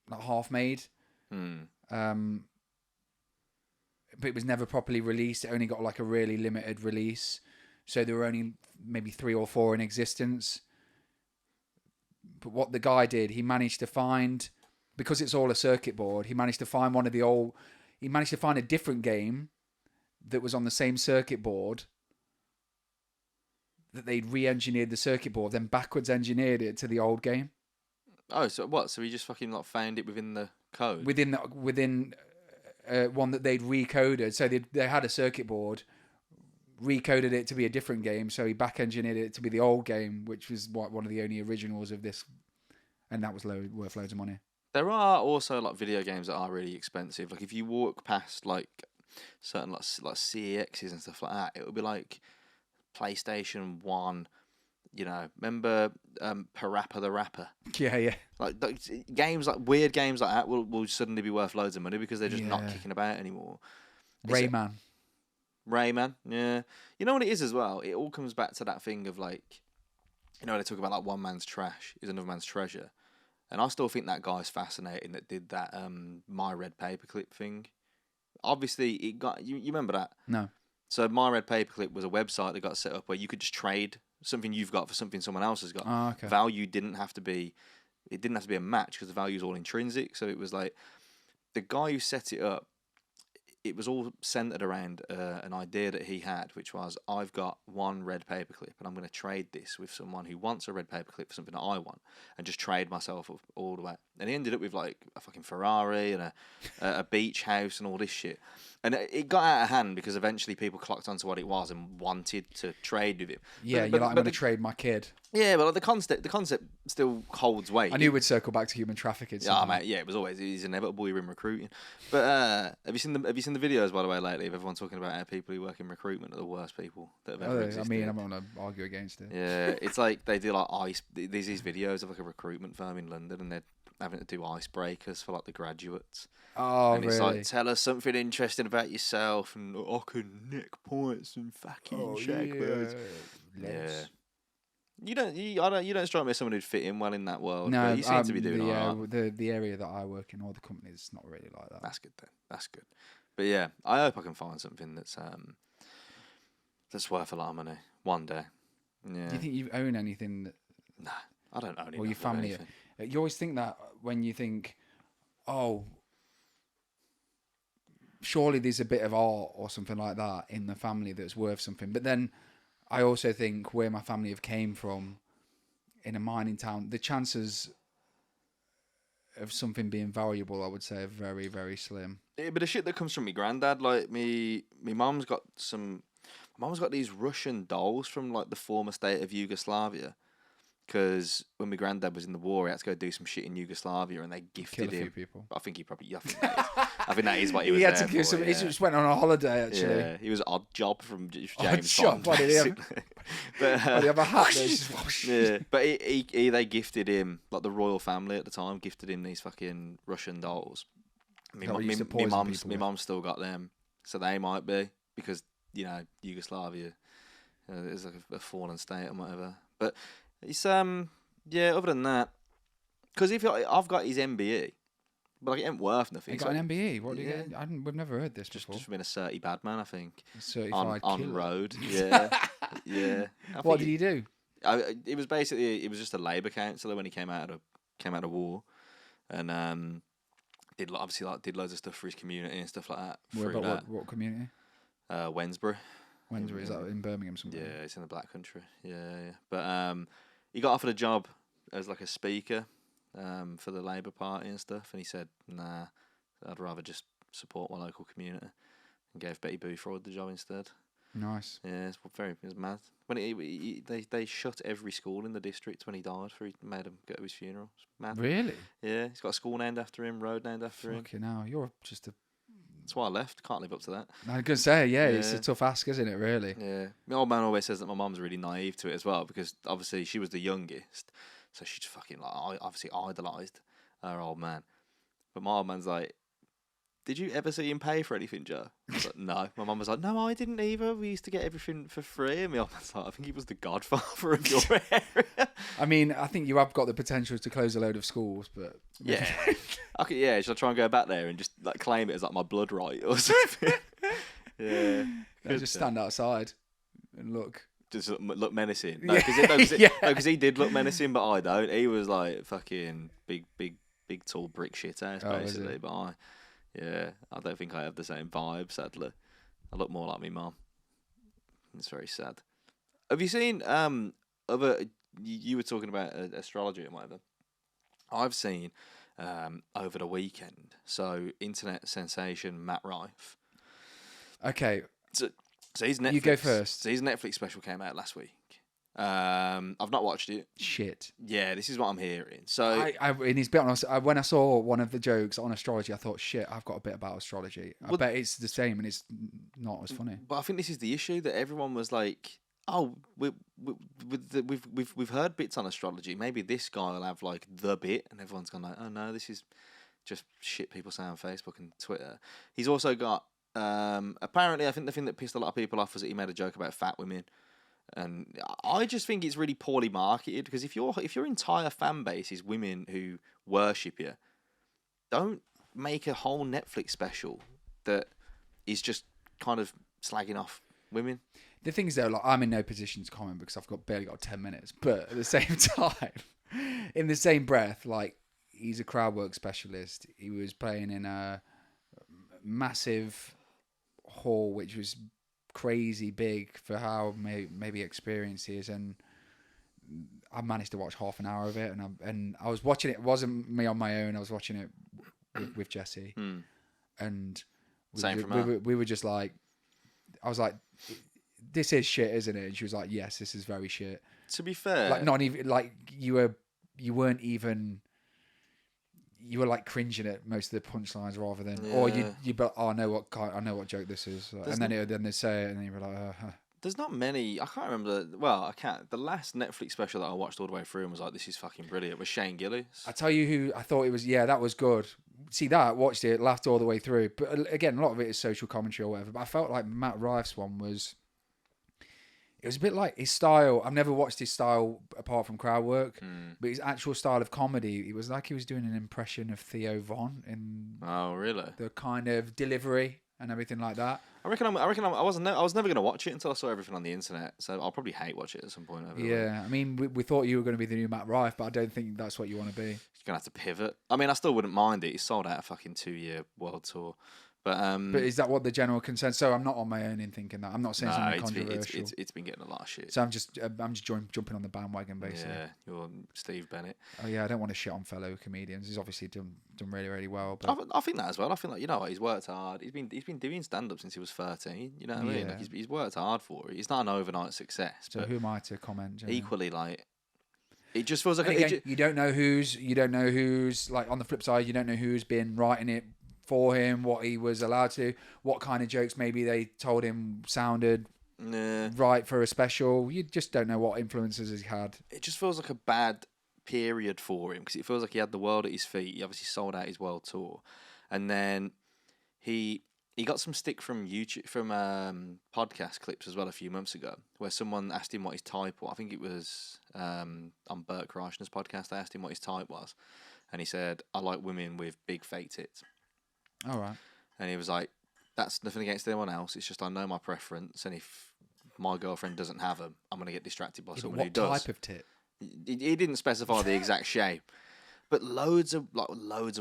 Speaker 2: like half made. But it was never properly released. It only got like a really limited release. So there were only maybe 3 or 4 in existence. But what the guy did, he managed to find, because it's all a circuit board, he managed to find a different game that was on the same circuit board, that they'd re-engineered the circuit board, then backwards engineered it to the old game.
Speaker 3: Oh, so what? So he just fucking like found it within the code?
Speaker 2: Within one that they'd recoded. So they had a circuit board, recoded it to be a different game, so he back-engineered it to be the old game, which was one of the only originals of this, and that was worth loads of money.
Speaker 3: There are also like video games that are really expensive. Like if you walk past like certain like CEXs and stuff like that, it would be like PlayStation 1, remember Parappa the Rapper?
Speaker 2: Yeah.
Speaker 3: Like games, like weird games like that will suddenly be worth loads of money because they're just not kicking about anymore.
Speaker 2: Rayman,
Speaker 3: yeah. You know what it is as well? It all comes back to that thing of like, they talk about like one man's trash is another man's treasure. And I still think that guy's fascinating that did that My Red Paperclip thing. Obviously, it got, you remember that?
Speaker 2: No.
Speaker 3: So My Red Paperclip was a website that got set up where you could just trade something you've got for something someone else has got.
Speaker 2: Oh, okay.
Speaker 3: Value didn't have to be a match because the value is all intrinsic. So it was like the guy who set it up, it was all centered around an idea that he had, which was, I've got one red paperclip and I'm going to trade this with someone who wants a red paperclip for something that I want, and just trade myself all the way. And he ended up with like a fucking Ferrari and a beach house and all this shit. And it got out of hand because eventually people clocked onto what it was and wanted to trade with him.
Speaker 2: Yeah, I'm going to trade my kid.
Speaker 3: Yeah, but like the concept still holds weight.
Speaker 2: I knew we'd circle back to human trafficking.
Speaker 3: Yeah, mate. Yeah, it's inevitable. You're in recruiting. But have you seen the videos, by the way, lately of everyone talking about how people who work in recruitment are the worst people that have ever existed?
Speaker 2: I mean, I'm not going to argue against it.
Speaker 3: Yeah, it's like they do like there's these videos of like a recruitment firm in London, and they're having to do icebreakers for like the graduates.
Speaker 2: Oh,
Speaker 3: and it's
Speaker 2: really?
Speaker 3: like, tell us something interesting about yourself, and I can nick points and fucking shake birds.
Speaker 2: Yeah.
Speaker 3: You don't strike me as someone who'd fit in well in that world.
Speaker 2: No,
Speaker 3: but you seem to be doing all right.
Speaker 2: the area that I work in, all the companies, it's not really like that.
Speaker 3: That's good then. That's good. But yeah, I hope I can find something that's worth a lot of money one day. Yeah.
Speaker 2: Do you think you own anything?
Speaker 3: Nah, I don't own it.
Speaker 2: Or your family? You always think that when you think, oh, surely there's a bit of art or something like that in the family that's worth something. But then I also think where my family have came from, in a mining town, the chances of something being valuable, I would say, are very, very slim.
Speaker 3: Yeah, but the shit that comes from my granddad, like me mum's got these Russian dolls from like the former state of Yugoslavia. Because when my granddad was in the war, he had to go do some shit in Yugoslavia, and they gifted
Speaker 2: Kill a
Speaker 3: him.
Speaker 2: few people.
Speaker 3: I think I think that is what he was.
Speaker 2: He had
Speaker 3: there
Speaker 2: to kill
Speaker 3: for,
Speaker 2: some.
Speaker 3: yeah.
Speaker 2: He just went on a holiday. Actually,
Speaker 3: Yeah, he was odd job from James
Speaker 2: job,
Speaker 3: Bond.
Speaker 2: what did he have?
Speaker 3: But
Speaker 2: do you have a hat? That's just,
Speaker 3: yeah, but they gifted him, like the royal family at the time, gifted him these fucking Russian dolls. My mum still got them, so they might be because Yugoslavia is like a fallen state or whatever. But it's other than that, because if I've got his MBE, but like, it ain't worth nothing.
Speaker 2: He got an MBE. What do you get? We've never heard this before.
Speaker 3: Just being a certy bad man, I think.
Speaker 2: Certified
Speaker 3: on road. Yeah, yeah.
Speaker 2: What did he do?
Speaker 3: It was just a Labour councillor when he came out of war, and did loads of stuff for his community and stuff like that.
Speaker 2: What community?
Speaker 3: Wednesbury.
Speaker 2: Wednesbury, is that in Birmingham somewhere?
Speaker 3: Yeah, it's in the Black Country. Yeah. But he got offered a job as like a speaker for the Labour Party and stuff, and he said, "Nah, I'd rather just support my local community," and gave Betty Boothroyd the job instead.
Speaker 2: Nice.
Speaker 3: Yeah, it was mad. When they shut every school in the district when he died. He made them go to his funeral. It's mad.
Speaker 2: Really?
Speaker 3: Yeah, he's got a school named after him, road named after him.
Speaker 2: Fucking hell, you're just a...
Speaker 3: That's why I left. Can't live up to that.
Speaker 2: I was going to say, yeah, it's a tough ask, isn't it, really?
Speaker 3: Yeah. My old man always says that my mum's really naive to it as well, because obviously she was the youngest, so she just fucking obviously idolised her old man. But my old man's like, "Did you ever see him pay for anything, Joe?" I was like, "No." My mum was like, "No, I didn't either. We used to get everything for free." And my old man's like, "I think he was the godfather of your area."
Speaker 2: I mean, I think you have got the potential to close a load of schools, but...
Speaker 3: Yeah. Okay, yeah, should I try and go back there and just like claim it as like my blood right or something? Yeah.
Speaker 2: No, just stand outside and look.
Speaker 3: Just look menacing. No, because he did look menacing, but I don't. He was like fucking big tall brick shit ass basically. But I don't think I have the same vibe, sadly. I look more like me mum. It's very sad. Have you seen other? You were talking about astrology and whatever. I've seen over the weekend. So internet sensation Matt Rife.
Speaker 2: Okay.
Speaker 3: So his Netflix.
Speaker 2: You go first.
Speaker 3: So his Netflix special came out last week. I've not watched it.
Speaker 2: Shit.
Speaker 3: Yeah, this is what I'm hearing. So
Speaker 2: in his bit on when I saw one of the jokes on astrology, I thought, shit, I've got a bit about astrology. I bet it's the same and it's not as funny.
Speaker 3: But I think this is the issue, that everyone was like, "Oh, we've heard bits on astrology. Maybe this guy will have like the bit," and everyone's gone like, "Oh no, this is just shit people say on Facebook and Twitter." He's also got apparently, I think the thing that pissed a lot of people off was that he made a joke about fat women. And I just think it's really poorly marketed, because if your entire fan base is women who worship you, don't make a whole Netflix special that is just kind of slagging off women.
Speaker 2: The thing is, though, like, I'm in no position to comment because I've barely got 10 minutes. But at the same time, in the same breath, like, he's a crowd work specialist. He was playing in a massive hall, which was crazy big for how maybe experienced he is, and I managed to watch half an hour of it, and I was watching it. It wasn't me on my own. I was watching it with Jesse, and we were just like, I was like, "This is shit, isn't it?" And she was like, "Yes, this is very shit."
Speaker 3: To be fair,
Speaker 2: like not even like you weren't even. You were like cringing at most of the punchlines rather than, or you but I know what joke this is, and then they say it, and then you're like,
Speaker 3: There's not many. I can't remember. Well, I can't. The last Netflix special that I watched all the way through and was like, "This is fucking brilliant." It was Shane Gillis.
Speaker 2: I tell you who I thought it was. Yeah, that was good. See that, watched it, laughed all the way through. But again, a lot of it is social commentary or whatever. But I felt like Matt Rife's one was it was a bit like his style. I've never watched his style apart from crowd work, but his actual style of comedy, it was like he was doing an impression of Theo Von in
Speaker 3: Oh, really?
Speaker 2: the kind of delivery and everything like that.
Speaker 3: I was never going to watch it until I saw everything on the internet. So I'll probably hate watch it at some point.
Speaker 2: Yeah, I mean, we thought you were going to be the new Matt Rife, but I don't think that's what you want to be.
Speaker 3: You're going to have to pivot. I mean, I still wouldn't mind it. He's sold out a fucking 2-year world tour. But
Speaker 2: is that what the general consensus? So I'm not on my own in thinking that. I'm not saying something
Speaker 3: it's
Speaker 2: controversial.
Speaker 3: it's been getting a lot of shit.
Speaker 2: So I'm just jumping on the bandwagon basically.
Speaker 3: Yeah, you're Steve Bennett.
Speaker 2: Oh yeah, I don't want to shit on fellow comedians. He's obviously done really, really well. But
Speaker 3: I think that as well. I think, like, you know what, he's worked hard. He's been doing stand up since he was 13. You know what I mean? Like, he's worked hard for it. He's not an overnight success.
Speaker 2: So who am I to comment?
Speaker 3: Equally, like, it just feels like
Speaker 2: you don't know who's like, on the flip side, you don't know who's been writing it for him, what he was allowed to, what kind of jokes maybe they told him sounded right for a special. You just don't know what influences he's had.
Speaker 3: It just feels like a bad period for him because it feels like he had the world at his feet. He obviously sold out his world tour, and then he got some stick from YouTube, from podcast clips as well a few months ago, where someone asked him what his type was. I think it was on Bert Kreischer's podcast. They asked him what his type was, and he said, "I like women with big fake tits."
Speaker 2: All right.
Speaker 3: And he was like, "That's nothing against anyone else. It's just I know my preference, and if my girlfriend doesn't have them, I'm gonna get distracted by someone who does."
Speaker 2: What type of tit?
Speaker 3: He didn't specify the exact shape, but loads of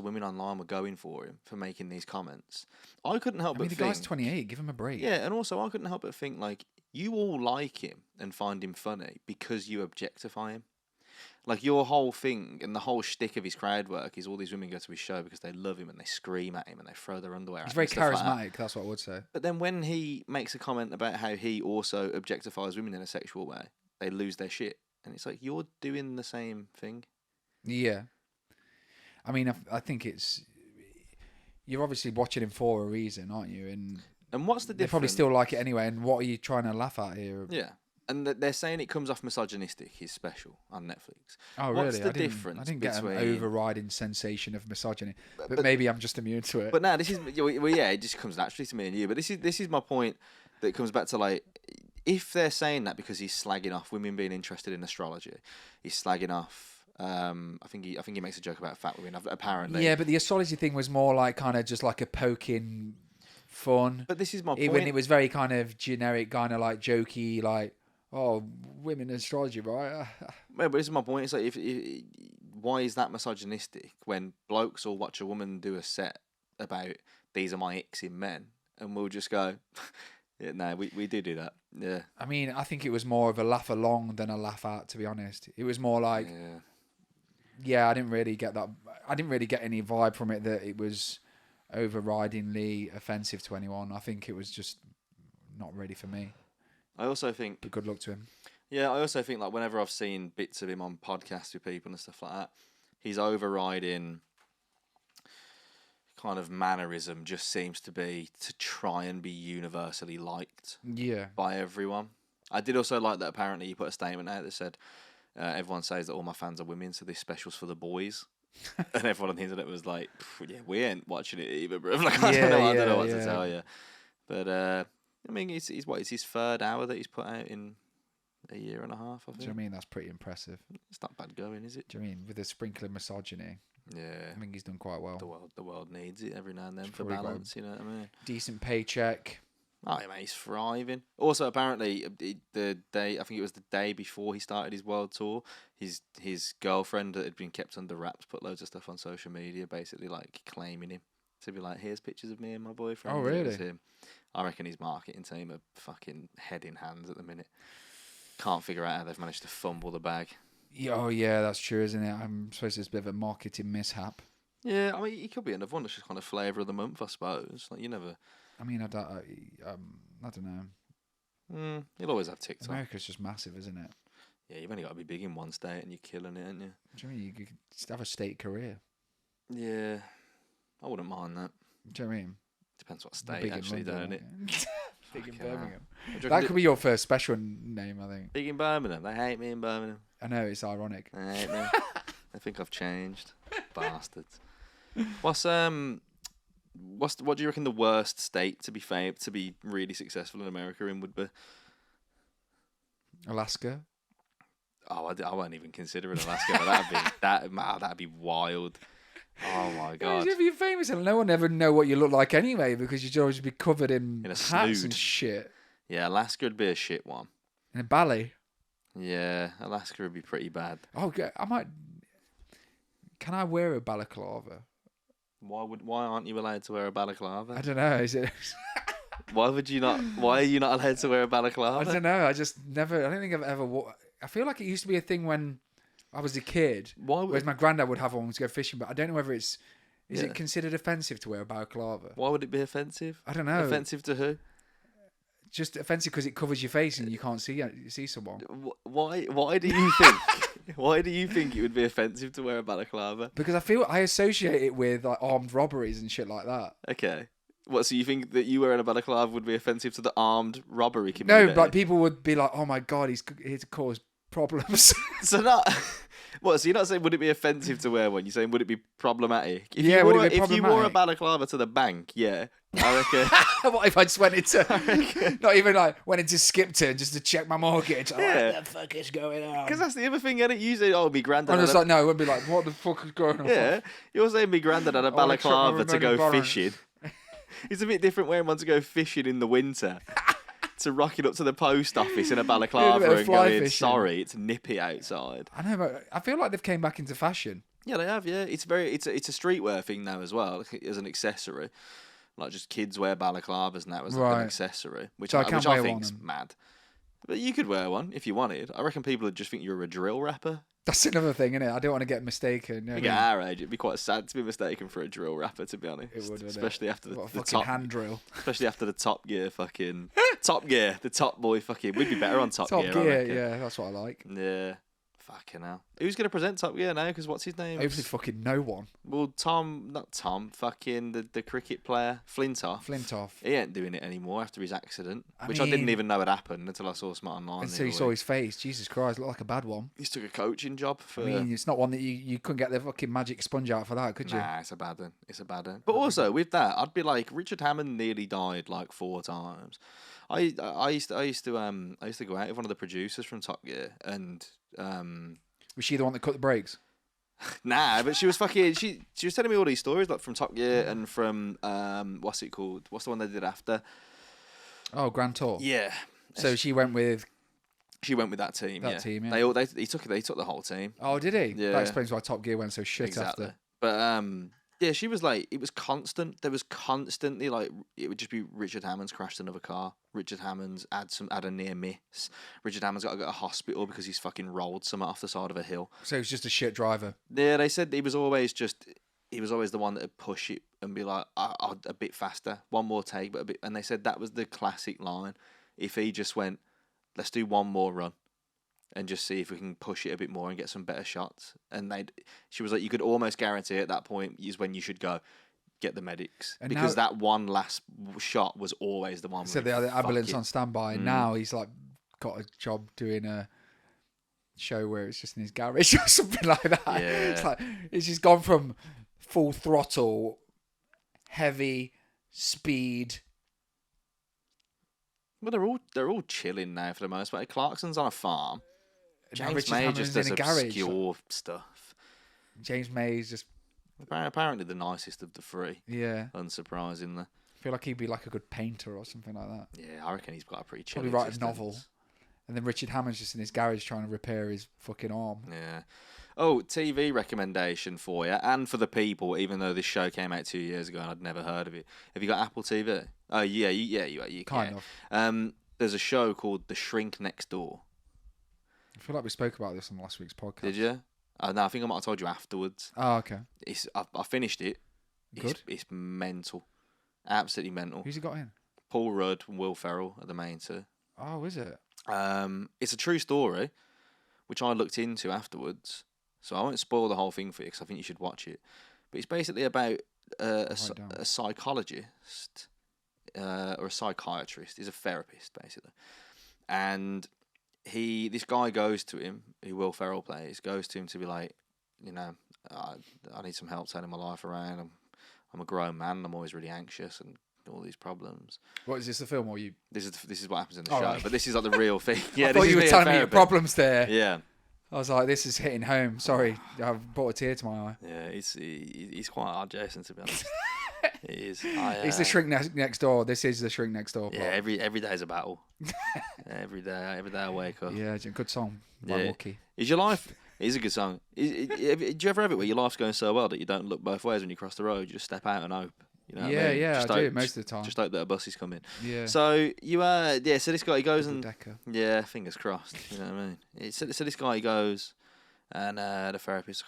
Speaker 3: women online were going for him for making these comments. I couldn't help but think,
Speaker 2: the guy's 28. Give him a break.
Speaker 3: Yeah, and also I couldn't help but think, like, you all like him and find him funny because you objectify him. Like, your whole thing and the whole shtick of his crowd work is all these women go to his show because they love him and they scream at him and they throw their underwear at him.
Speaker 2: He's very charismatic, that's what I would say.
Speaker 3: But then when he makes a comment about how he also objectifies women in a sexual way, they lose their shit. And it's like, you're doing the same thing.
Speaker 2: Yeah. I mean, I think you're obviously watching him for a reason, aren't you?
Speaker 3: And what's the difference?
Speaker 2: They probably still like it anyway, and what are you trying to laugh at here?
Speaker 3: Yeah. And they're saying it comes off misogynistic, his special on Netflix.
Speaker 2: Oh, really?
Speaker 3: What's the difference?
Speaker 2: I didn't get an overriding sensation of misogyny, but maybe I'm just immune to it.
Speaker 3: But now this is, well, yeah, it just comes naturally to me and you. But this is my point. That comes back to, like, if they're saying that because he's slagging off women being interested in astrology, he's slagging off. I think he makes a joke about fat women. Apparently,
Speaker 2: yeah. But the astrology thing was more like kind of just like a poking fun.
Speaker 3: But this is my point.
Speaker 2: When it was very kind of generic, kind of like jokey, like, oh, women in astrology, right?
Speaker 3: Yeah, but this is my point. It's like, if why is that misogynistic when blokes will watch a woman do a set about these are my icks in men, and we'll just go, yeah, no, we do that. Yeah.
Speaker 2: I mean, I think it was more of a laugh along than a laugh at, to be honest. It was more like, yeah, I didn't really get that. I didn't really get any vibe from it that it was overridingly offensive to anyone. I think it was just not ready for me.
Speaker 3: I also think...
Speaker 2: But good luck to him.
Speaker 3: Yeah, I also think, like, whenever I've seen bits of him on podcasts with people and stuff like that, his overriding kind of mannerism just seems to be to try and be universally liked by everyone. I did also like that apparently he put a statement out that said, everyone says that all my fans are women, so this special's for the boys. And everyone on the internet was like, yeah, we ain't watching it either, bro. Like, I don't know what to tell you. But, I mean, it's his third hour that he's put out in a year and a half, I think.
Speaker 2: Do you know what I mean? That's pretty impressive.
Speaker 3: It's not bad going, is it?
Speaker 2: Do you know what I mean? With a sprinkle of misogyny.
Speaker 3: Yeah.
Speaker 2: I think he's done quite well.
Speaker 3: The world needs it every now and then for balance, you know what I mean?
Speaker 2: Decent paycheck.
Speaker 3: Oh, yeah, mate, he's thriving. Also, apparently, the day, I think it was the day before he started his world tour, his girlfriend that had been kept under wraps put loads of stuff on social media, basically, like, claiming him. To be like, here's pictures of me and my boyfriend.
Speaker 2: Oh, really?
Speaker 3: It was him. I reckon his marketing team are fucking head in hands at the minute. Can't figure out how they've managed to fumble the bag.
Speaker 2: Oh, yeah, that's true, isn't it? I'm supposed to it's a bit of a marketing mishap.
Speaker 3: Yeah, I mean, he could be another one that's just kind of flavour of the month, I suppose. Like, you never...
Speaker 2: I mean, I don't know.
Speaker 3: You'll always have TikTok.
Speaker 2: America's just massive, isn't it?
Speaker 3: Yeah, you've only got to be big in one state and you're killing it, aren't you?
Speaker 2: Do you mean you could just have a state career?
Speaker 3: Yeah, I wouldn't mind that.
Speaker 2: Do you know what I mean?
Speaker 3: Depends what state, actually, don't it?
Speaker 2: Big in Birmingham. That could be your first special name, I think.
Speaker 3: Big in Birmingham. They hate me in Birmingham.
Speaker 2: I know, it's ironic.
Speaker 3: They hate me. I think I've changed. Bastards. What do you reckon the worst state to be really successful in America in would be?
Speaker 2: Alaska.
Speaker 3: Oh, I won't even consider it Alaska, but that'd be wild. Oh my god!
Speaker 2: If you're famous, and no one ever know what you look like anyway, because you'd always be covered in
Speaker 3: a
Speaker 2: hats
Speaker 3: snood.
Speaker 2: and shit.
Speaker 3: Yeah, Alaska would be a shit one.
Speaker 2: In a ballet.
Speaker 3: Yeah, Alaska would be pretty bad.
Speaker 2: Oh, I might. Can I wear a balaclava?
Speaker 3: Why aren't you allowed to wear a balaclava?
Speaker 2: I don't know. Is it?
Speaker 3: Why would you not? Why are you not allowed to wear a balaclava?
Speaker 2: I don't know. I just never. I don't think I've ever. I feel like it used to be a thing when I was a kid. Whereas my granddad would have one to go fishing, but I don't know whether it's. Is it considered offensive to wear a balaclava?
Speaker 3: Why would it be offensive?
Speaker 2: I don't know.
Speaker 3: Offensive to who?
Speaker 2: Just offensive because it covers your face and you can't see someone.
Speaker 3: Why do you think? Why do you think it would be offensive to wear a balaclava?
Speaker 2: Because I associate it with like armed robberies and shit like that.
Speaker 3: Okay. What? So you think that you wearing a balaclava would be offensive to the armed robbery community?
Speaker 2: No, like people would be like, "Oh my god, he's here to cause problems."
Speaker 3: So not. What? So you're not saying would it be offensive to wear one? You're saying would it be problematic? If
Speaker 2: Yeah,
Speaker 3: you
Speaker 2: would
Speaker 3: wore,
Speaker 2: it be
Speaker 3: if you wore a
Speaker 2: problematic?
Speaker 3: balaclava to the bank, yeah, I reckon.
Speaker 2: What if I just went into, not even like went into Skipton just to check my mortgage? Like,
Speaker 3: Yeah.
Speaker 2: what the fuck is going on?
Speaker 3: Because that's the other thing, innit? You say, oh, me granddad.
Speaker 2: I'm
Speaker 3: had
Speaker 2: just
Speaker 3: a-
Speaker 2: like, no, it would be like, what the fuck is going on?
Speaker 3: Yeah, you're saying me granddad had a
Speaker 2: wanna check my
Speaker 3: balaclava to
Speaker 2: remaining
Speaker 3: go
Speaker 2: balance.
Speaker 3: fishing. It's a bit different wearing one to go fishing in the winter. To rocking up to the post office in a
Speaker 2: Yeah, a
Speaker 3: balaclava
Speaker 2: bit of
Speaker 3: and
Speaker 2: fly
Speaker 3: going,
Speaker 2: fishing.
Speaker 3: sorry, it's nippy outside.
Speaker 2: I know, but I feel like they've came back into fashion.
Speaker 3: Yeah, they have. Yeah, it's a streetwear thing now as well, like, as an accessory. Like just kids wear balaclavas now as like an
Speaker 2: Right.
Speaker 3: accessory, which
Speaker 2: So I
Speaker 3: I,
Speaker 2: can't
Speaker 3: which I
Speaker 2: wear
Speaker 3: think's
Speaker 2: one.
Speaker 3: mad. But you could wear one if you wanted. I reckon people would just think you're a drill rapper.
Speaker 2: That's another thing, isn't it? I don't want to get mistaken. You know
Speaker 3: I
Speaker 2: what
Speaker 3: think
Speaker 2: I
Speaker 3: at
Speaker 2: mean?
Speaker 3: our age, it'd be quite sad to be mistaken for a drill rapper, to be honest.
Speaker 2: It would, wouldn't it?
Speaker 3: Especially after
Speaker 2: What a
Speaker 3: the
Speaker 2: fucking
Speaker 3: top,
Speaker 2: hand drill.
Speaker 3: especially after the Top Gear fucking Top Gear, the Top Boy fucking. We'd be better on Top,
Speaker 2: Top
Speaker 3: Gear. I
Speaker 2: Gear,
Speaker 3: reckon.
Speaker 2: yeah, that's what I like.
Speaker 3: Yeah. Fucking hell. Who's going to present Top Gear now? Because what's his name?
Speaker 2: Hopefully fucking no one.
Speaker 3: Well, not Tom, fucking the cricket player, Flintoff.
Speaker 2: Flintoff.
Speaker 3: He ain't doing it anymore after his accident,
Speaker 2: I
Speaker 3: which I didn't
Speaker 2: mean-
Speaker 3: even know had happened until I saw something online.
Speaker 2: Until
Speaker 3: the
Speaker 2: you
Speaker 3: other
Speaker 2: saw
Speaker 3: week.
Speaker 2: his face. Jesus Christ, looked like a bad one.
Speaker 3: He's took a coaching job for.
Speaker 2: I mean, it's not one that you couldn't get the fucking magic sponge out for that, could you?
Speaker 3: Nah, it's a bad one. It's a bad one. But also with that, I'd be like, Richard Hammond nearly died like 4 times. I used to go out with one of the producers from Top Gear, and
Speaker 2: Was she the one that cut the brakes?
Speaker 3: nah, but she was fucking. She was telling me all these stories like from Top Gear and from what's it called? What's the one they did after?
Speaker 2: Oh, Grand Tour.
Speaker 3: Yeah.
Speaker 2: So she went with.
Speaker 3: She went with that team.
Speaker 2: That
Speaker 3: yeah.
Speaker 2: team, yeah.
Speaker 3: He took the whole team.
Speaker 2: Oh, did he?
Speaker 3: Yeah.
Speaker 2: That explains why Top Gear went so shit
Speaker 3: Exactly.
Speaker 2: after.
Speaker 3: But yeah, she was like, it was constant. There was constantly like, it would just be Richard Hammond's crashed another car. Richard Hammond's had a near miss. Richard Hammond's got to go to hospital because he's fucking rolled something off the side of a hill.
Speaker 2: So he was just a shit driver.
Speaker 3: Yeah, they said he was always the one that would push it and be like, a bit faster, one more take, but a bit. And they said that was the classic line. If he just went, let's do one more run and just see if we can push it a bit more and get some better shots. And she was like, you could almost guarantee at that point is when you should go get the medics.
Speaker 2: And
Speaker 3: because
Speaker 2: now-
Speaker 3: that one last shot was always the one.
Speaker 2: So
Speaker 3: where
Speaker 2: the
Speaker 3: fuck
Speaker 2: ambulance
Speaker 3: it.
Speaker 2: on standby. Now he's like got a job doing a show where it's just in his garage or something like that.
Speaker 3: Yeah.
Speaker 2: It's like it's just gone from full throttle, heavy speed.
Speaker 3: Well, they're all chilling now for the most part. Clarkson's on a farm.
Speaker 2: Now
Speaker 3: James
Speaker 2: Richard
Speaker 3: May
Speaker 2: Hammond's
Speaker 3: just
Speaker 2: in
Speaker 3: does
Speaker 2: a garage.
Speaker 3: obscure stuff.
Speaker 2: James May's just
Speaker 3: Apparently the nicest of the three,
Speaker 2: yeah.
Speaker 3: unsurprisingly.
Speaker 2: I feel like he'd be like a good painter or something like that.
Speaker 3: Yeah, I reckon he's got a pretty chill
Speaker 2: Probably write a
Speaker 3: existence.
Speaker 2: novel. And then Richard Hammond's just in his garage trying to repair his fucking arm.
Speaker 3: Yeah. Oh, TV recommendation for you and for the people, even though this show came out 2 years ago and I'd never heard of it. Have you got Apple TV? Oh, yeah, you
Speaker 2: Kind
Speaker 3: of. There's a show called The Shrink Next Door.
Speaker 2: I feel like we spoke about this on last week's podcast.
Speaker 3: Did you? No, I think I might have told you afterwards.
Speaker 2: Oh, okay.
Speaker 3: I finised it.
Speaker 2: Good.
Speaker 3: It's mental. Absolutely mental.
Speaker 2: Who's he got in?
Speaker 3: Paul Rudd and Will Ferrell are the main two.
Speaker 2: Oh, is it?
Speaker 3: It's a true story, which I looked into afterwards. So I won't spoil the whole thing for you because I think you should watch it. But it's basically about a psychologist or a psychiatrist. He's a therapist, basically. And this guy goes to him, who Will Ferrell plays, goes to him to be like, I need some help turning my life around. I'm a grown man and I'm always really anxious and all these problems.
Speaker 2: What is this, the film or you?
Speaker 3: This is what happens in the
Speaker 2: Oh,
Speaker 3: show,
Speaker 2: right.
Speaker 3: but this is like the real thing. Yeah,
Speaker 2: I
Speaker 3: this
Speaker 2: thought
Speaker 3: is
Speaker 2: you were
Speaker 3: me at
Speaker 2: telling me your
Speaker 3: therapy.
Speaker 2: problems there.
Speaker 3: Yeah,
Speaker 2: I was like, this is hitting home. Sorry, I've brought a tear to my eye.
Speaker 3: yeah, he's quite hard, Jason, to be honest. It is.
Speaker 2: It's the shrink next door. This is the shrink next door.
Speaker 3: Yeah, every day's a battle. every day I wake up.
Speaker 2: Yeah, it's a good song by
Speaker 3: Yeah.
Speaker 2: Wookie.
Speaker 3: Is your life? It is a good song. Do you ever have it where your life's going so well that you don't look both ways when you cross the road? You just step out and hope. You know what I mean? Just
Speaker 2: I do
Speaker 3: hope-
Speaker 2: most of the time.
Speaker 3: Just hope that a bus is coming.
Speaker 2: Yeah.
Speaker 3: So you So this guy he goes and
Speaker 2: Decker.
Speaker 3: yeah, fingers crossed. You know what I mean? So this guy he goes and the therapist,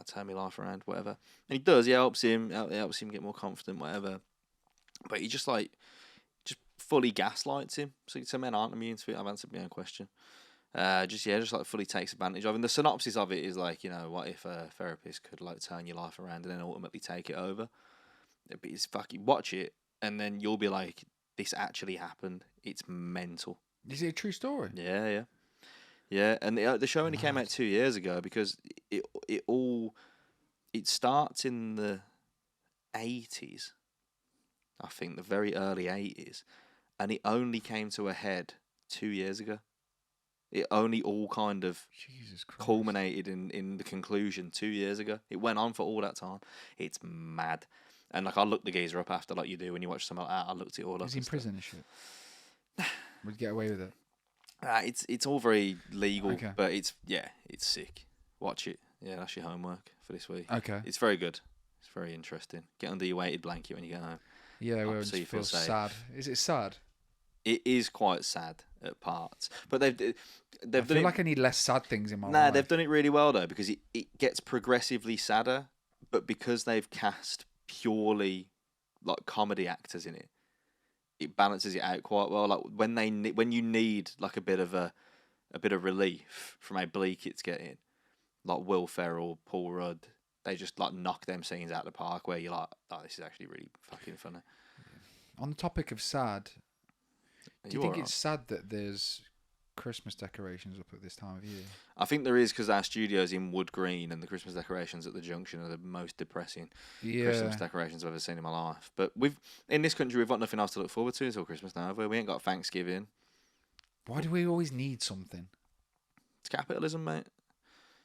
Speaker 3: turn my life around, whatever. And he does. He helps him. It helps him get more confident, whatever. But he just fully gaslights him. So men aren't immune to it. I've answered my own question. Just like fully takes advantage of. And the synopsis of it is like, what if a therapist could like turn your life around and then ultimately take it over? But it's fucking watch it, and then you'll be like, this actually happened. It's mental.
Speaker 2: Is it a true story?
Speaker 3: Yeah. And the show only came out 2 years ago because it starts in the 80s, I think, the very early 80s, and it only came to a head 2 years ago. It only all kind of
Speaker 2: Jesus Christ.
Speaker 3: culminated in the conclusion 2 years ago. It went on for all that time. It's mad. And like I looked the geezer up after, like you do when you watch something like that. I looked it all up.
Speaker 2: Is he in prison and shit? Would you get away with it?
Speaker 3: It's all very legal,
Speaker 2: Okay.
Speaker 3: but it's sick. Watch it. Yeah, that's your homework for this week.
Speaker 2: Okay.
Speaker 3: It's very good. It's very interesting. Get under your weighted blanket when you get home.
Speaker 2: Yeah, where it
Speaker 3: so you
Speaker 2: just
Speaker 3: feel
Speaker 2: feels
Speaker 3: safe.
Speaker 2: sad. Is it sad?
Speaker 3: It is quite sad at parts, but they've
Speaker 2: I
Speaker 3: done
Speaker 2: feel
Speaker 3: it.
Speaker 2: like I need less sad things in my
Speaker 3: Nah,
Speaker 2: life.
Speaker 3: they've done it really well though, because it gets progressively sadder, but because they've cast purely like comedy actors in it, it balances it out quite well. Like when you need like a bit of relief from how bleak it's getting, like Will Ferrell, Paul Rudd, they just like knock them scenes out of the park where you're like, oh, this is actually really fucking funny.
Speaker 2: On the topic of sad, do you
Speaker 3: You
Speaker 2: think
Speaker 3: alright?
Speaker 2: it's sad that there's Christmas decorations up at this time of year?
Speaker 3: I think there is, because our studio's in wood green and the Christmas decorations at the junction are the most depressing Christmas
Speaker 2: Yeah.
Speaker 3: decorations I've ever seen in my life. But in this country, we've got nothing else to look forward to until Christmas now, have we? We ain't got Thanksgiving.
Speaker 2: Why do we always need something?
Speaker 3: It's capitalism, mate.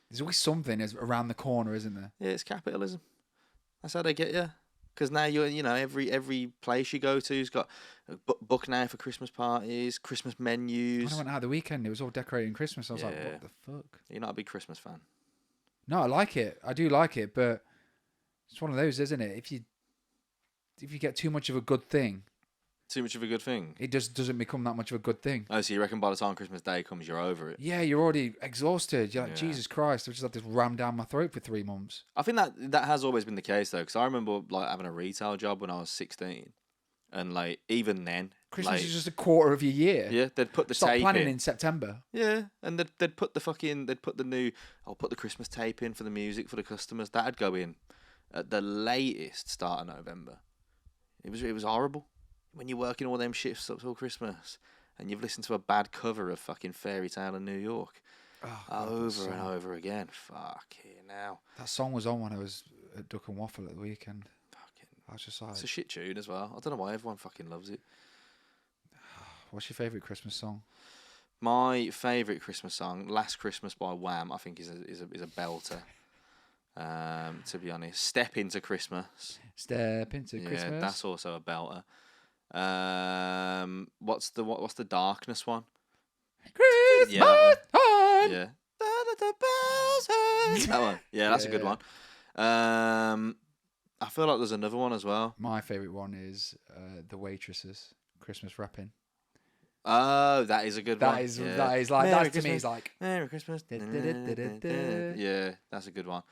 Speaker 2: There's always something around the corner, isn't there?
Speaker 3: Yeah, it's capitalism. That's how they get you. Because now every place you go to's got a book now for Christmas parties, Christmas menus.
Speaker 2: When I went out the weekend, it was all decorating Christmas. I was like,
Speaker 3: Yeah.
Speaker 2: what the fuck?
Speaker 3: You're not a big Christmas fan.
Speaker 2: No, I like it. I do like it, but it's one of those, isn't it? If you get too much of a good thing,
Speaker 3: Too much of a good thing.
Speaker 2: it just doesn't become that much of a good thing.
Speaker 3: Oh, so you reckon by the time Christmas Day comes, you're over it?
Speaker 2: Yeah, you're already exhausted. You're like,
Speaker 3: Yeah.
Speaker 2: Jesus Christ, I've just had this rammed down my throat for 3 months.
Speaker 3: I think that has always been the case though, because I remember like having a retail job when I was 16, and like even then,
Speaker 2: Christmas
Speaker 3: like,
Speaker 2: is just a quarter of your year.
Speaker 3: yeah, they'd put the
Speaker 2: Stop
Speaker 3: tape
Speaker 2: planning
Speaker 3: in.
Speaker 2: in September.
Speaker 3: Yeah, and they'd put I'll put the Christmas tape in for the music for the customers. That'd go in at the latest start of November. It was horrible when you're working all them shifts up till Christmas and you've listened to a bad cover of fucking Fairy Tale in New York
Speaker 2: Oh, God, that
Speaker 3: over
Speaker 2: song.
Speaker 3: and over again. Fucking hell.
Speaker 2: That song was on when I was at Duck and Waffle at the weekend.
Speaker 3: Fucking.
Speaker 2: I was just like,
Speaker 3: It's a shit tune as well. I don't know why everyone fucking loves it.
Speaker 2: what's your favourite Christmas song?
Speaker 3: My favourite Christmas song, "Last Christmas" by Wham, I think is a belter. To be honest, "Step Into Christmas."
Speaker 2: Step into
Speaker 3: Yeah,
Speaker 2: Christmas.
Speaker 3: that's also a belter. What's the Darkness one?
Speaker 2: Christmas
Speaker 3: Yeah, that
Speaker 2: time.
Speaker 3: one. Yeah. That one. Yeah, that's a good
Speaker 2: Yeah.
Speaker 3: one. I feel like there's another one as well.
Speaker 2: My favourite one is The Waitresses, Christmas rapping.
Speaker 3: Oh, that is a good one.
Speaker 2: That is
Speaker 3: Yeah.
Speaker 2: like,
Speaker 3: Merry
Speaker 2: that to me
Speaker 3: Christmas.
Speaker 2: is like,
Speaker 3: Merry Christmas. Yeah, that's a good one.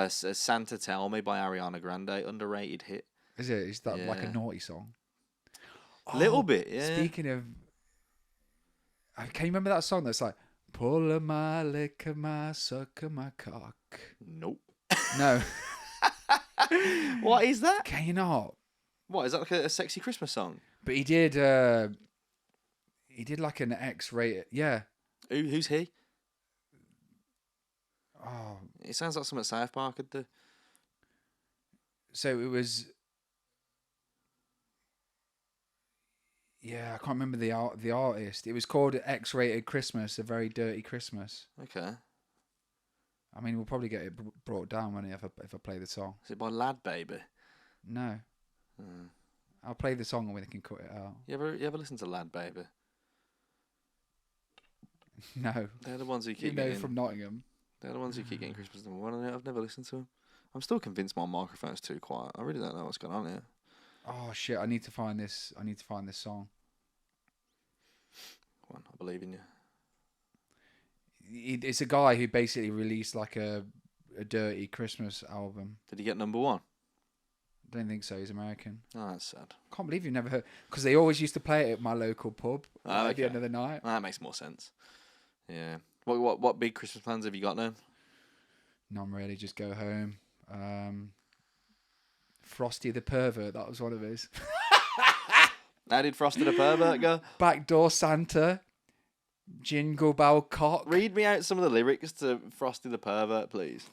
Speaker 3: Santa Tell Me by Ariana Grande, underrated hit.
Speaker 2: is that like a
Speaker 3: Yeah.
Speaker 2: naughty song?
Speaker 3: Little
Speaker 2: Oh,
Speaker 3: bit, yeah.
Speaker 2: Speaking of, can you remember that song that's like, pull of my lick of my suck of my cock?
Speaker 3: Nope.
Speaker 2: No.
Speaker 3: What is that?
Speaker 2: Can you not?
Speaker 3: What is that, like a sexy Christmas song?
Speaker 2: But he did like an X-rated, yeah.
Speaker 3: Who's he?
Speaker 2: Oh,
Speaker 3: It sounds like something South Park could do.
Speaker 2: so it was. Yeah, I can't remember the artist. It was called X-Rated Christmas, A Very Dirty Christmas.
Speaker 3: Okay.
Speaker 2: I mean, we'll probably get it brought down when if I play the song.
Speaker 3: Is it by Lad Baby?
Speaker 2: No. I'll play the song and we can cut it out.
Speaker 3: You ever listen to Lad Baby?
Speaker 2: No.
Speaker 3: They're the ones who keep
Speaker 2: getting from Nottingham.
Speaker 3: They're the ones who keep getting Christmas number one. I've never listened to them. I'm still convinced my microphone's too quiet. I really don't know what's going on here.
Speaker 2: Oh shit! I need to find this. I need to find this song.
Speaker 3: Come on, I believe in you.
Speaker 2: It's a guy who basically released like a dirty Christmas album.
Speaker 3: Did he get number one?
Speaker 2: I don't think so. He's American.
Speaker 3: Oh, that's sad.
Speaker 2: Can't believe you've never heard, because they always used to play it at my local pub at the end of the night.
Speaker 3: That makes more sense. Yeah. What big Christmas plans have you got now?
Speaker 2: None really. Just go home. Frosty the Pervert. That was one of his.
Speaker 3: How did Frosty the Pervert go?
Speaker 2: Backdoor Santa. Jingle Bell Cock.
Speaker 3: Read me out some of the lyrics to Frosty the Pervert, please.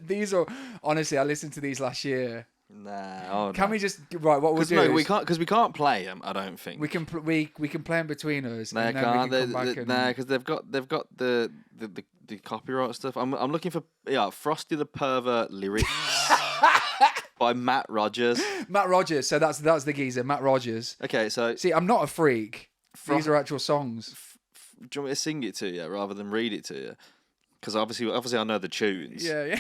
Speaker 2: These are, honestly, I listened to these last year.
Speaker 3: Nah.
Speaker 2: Can we just, right, what we'll do
Speaker 3: no, we can't, because we can't play them, I don't think.
Speaker 2: We can we can play them between us.
Speaker 3: They
Speaker 2: and then
Speaker 3: can't.
Speaker 2: we can come back
Speaker 3: Nah, because they've got the copyright stuff. I'm looking for Frosty the Pervert lyrics by Matt Rogers.
Speaker 2: Matt Rogers. So that's the geezer, Matt Rogers.
Speaker 3: Okay, so
Speaker 2: see, I'm not a freak. These are actual songs.
Speaker 3: Do you want me to sing it to you rather than read it to you? Because obviously I know the tunes.
Speaker 2: Yeah.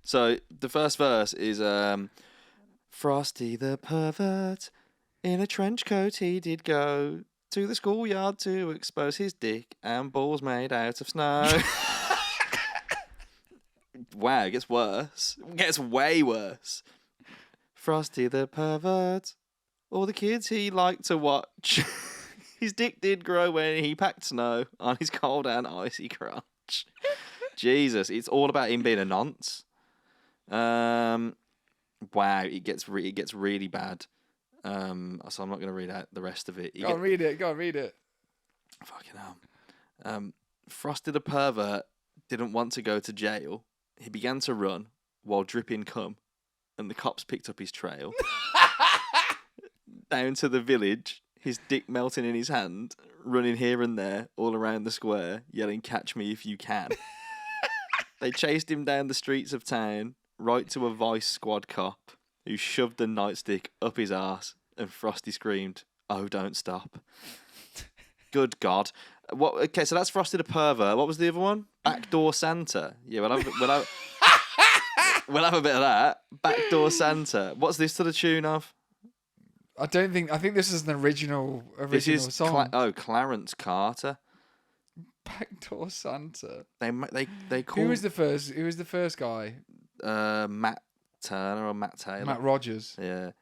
Speaker 3: So the first verse is Frosty the Pervert, in a trench coat he did go to the schoolyard to expose his dick and balls made out of snow. Wow, it gets worse. It gets way worse. Frosty the Pervert, all the kids he liked to watch. His dick did grow when he packed snow on his cold and icy crotch. Jesus, it's all about him being a nonce. Wow, it gets really bad. So I'm not going to read out the rest of it.
Speaker 2: Go on, read it.
Speaker 3: Fucking hell. Frosty the Pervert didn't want to go to jail. He began to run while dripping cum, and the cops picked up his trail. Down to the village, his dick melting in his hand, running here and there all around the square, yelling, "Catch me if you can." They chased him down the streets of town, right to a Vice Squad cop, who shoved the nightstick up his arse, and Frosty screamed, "Oh, don't stop." Good God. Okay, so that's Frosty the Pervert. What was the other one? Backdoor Santa. Yeah, we'll have a bit of that. Backdoor Santa. What's this to the tune of?
Speaker 2: I think this is an original song.
Speaker 3: Clarence Carter.
Speaker 2: Backdoor Santa.
Speaker 3: They call.
Speaker 2: Who was the first guy?
Speaker 3: Matt Turner or Matt Taylor.
Speaker 2: Matt Rogers.
Speaker 3: Yeah.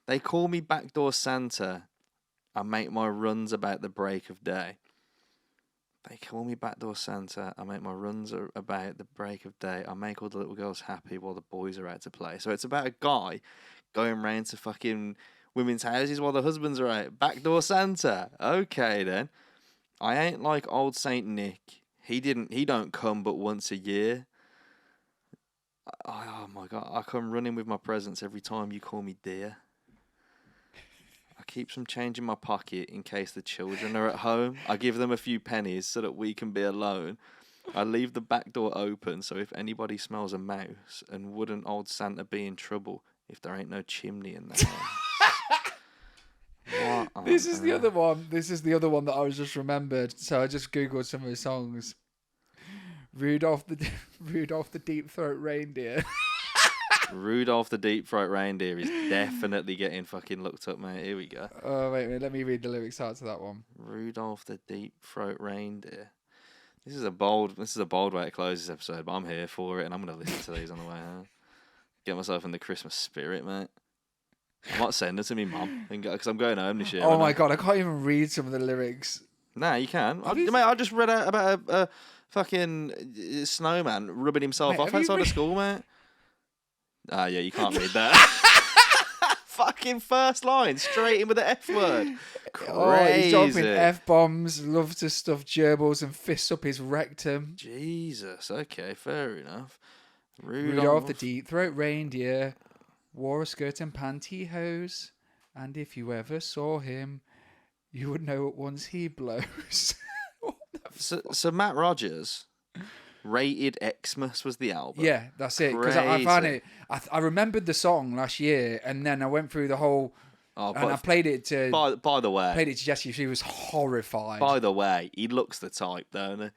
Speaker 3: They call me Backdoor Santa. I make my runs about the break of day. They call me Backdoor Santa. I make my runs about the break of day. I make all the little girls happy while the boys are out to play. So it's about a guy going round to fucking women's houses while the husbands are out. Backdoor Santa. Okay then. I ain't like old Saint Nick. He don't come but once a year. Oh my God. I come running with my presents every time you call me dear. I keep some change in my pocket in case the children are at home. I give them a few pennies so that we can be alone. I leave the back door open so if anybody smells a mouse, and wouldn't old Santa be in trouble if there ain't no chimney in the house?
Speaker 2: This is the other one. This is the other one that I was just remembered. So I just googled some of his songs. Rudolph the Deep Throat Reindeer.
Speaker 3: Rudolph the Deep Throat Reindeer is definitely getting fucking looked up, mate. Here we go.
Speaker 2: Oh wait a minute, let me read the lyrics out to that one.
Speaker 3: Rudolph the Deep Throat Reindeer. This is a bold way to close this episode, but I'm here for it, and I'm gonna listen to these on the way home. Get myself in the Christmas spirit, mate. I might send it to me mum, because I'm going home this year.
Speaker 2: Oh my God, I can't even read some of the lyrics.
Speaker 3: Nah, you can. I just read out about a fucking snowman rubbing himself off outside of school, mate. Ah, yeah, you can't read that. Fucking first line, straight in with the F word. Crazy.
Speaker 2: Oh, he's dropping F-bombs, loves to stuff gerbils and fists up his rectum.
Speaker 3: Jesus, okay, fair enough.
Speaker 2: Rudolph the Deep Throat Reindeer wore a skirt and pantyhose And if you ever saw him, you would know at once he blows.
Speaker 3: So Matt Rogers, Rated Xmas was the album.
Speaker 2: Yeah, that's it. Because I found
Speaker 3: Crazy.
Speaker 2: it. I remembered the song last year, and then I went through the whole.
Speaker 3: Oh,
Speaker 2: And I played it to.
Speaker 3: by the way,
Speaker 2: Played it to Jessie. She was horrified.
Speaker 3: by the way, he looks the type, don't he?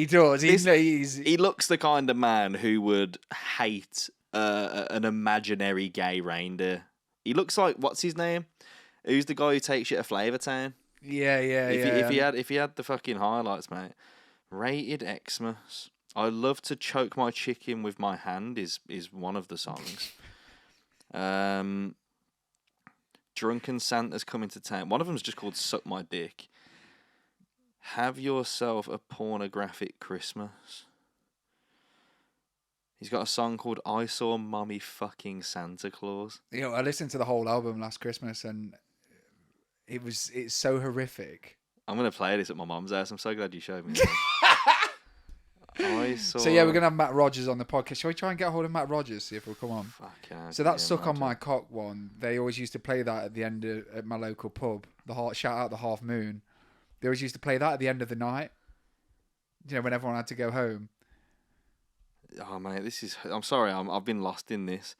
Speaker 2: He does.
Speaker 3: He looks the kind of man who would hate an imaginary gay reindeer. He looks like, what's his name? Who's the guy who takes you to Flavor Town?
Speaker 2: Yeah.
Speaker 3: If he had the fucking highlights, mate. Rated Xmas. I love to choke my chicken with my hand is one of the songs. Drunken Santa's coming to town. One of them's just called Suck My Dick. Have yourself a pornographic Christmas. He's got a song called I Saw Mommy Fucking Santa Claus.
Speaker 2: You know, I listened to the whole album last Christmas, and it's so horrific.
Speaker 3: I'm going to play this at my mum's house. I'm so glad you showed me.
Speaker 2: So yeah, we're gonna have Matt Rogers on the podcast. Shall we try and get a hold of Matt Rogers, see if he'll come on? So that Suck on My Cock one, they always used to play that at the end at my local pub. Shout out the Half Moon. They always used to play that at the end of the night. You know, when everyone had to go home.
Speaker 3: Oh mate, I'm sorry, I've been lost in this.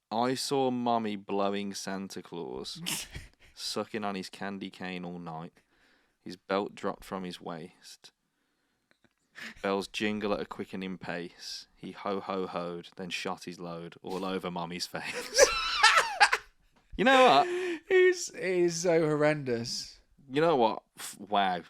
Speaker 3: I saw Mummy blowing Santa Claus, sucking on his candy cane all night. His belt dropped from his waist. Bells jingle at a quickening pace. He ho-ho-hoed, then shot his load all over Mummy's face. You know what?
Speaker 2: He's so horrendous.
Speaker 3: You know what? Wow.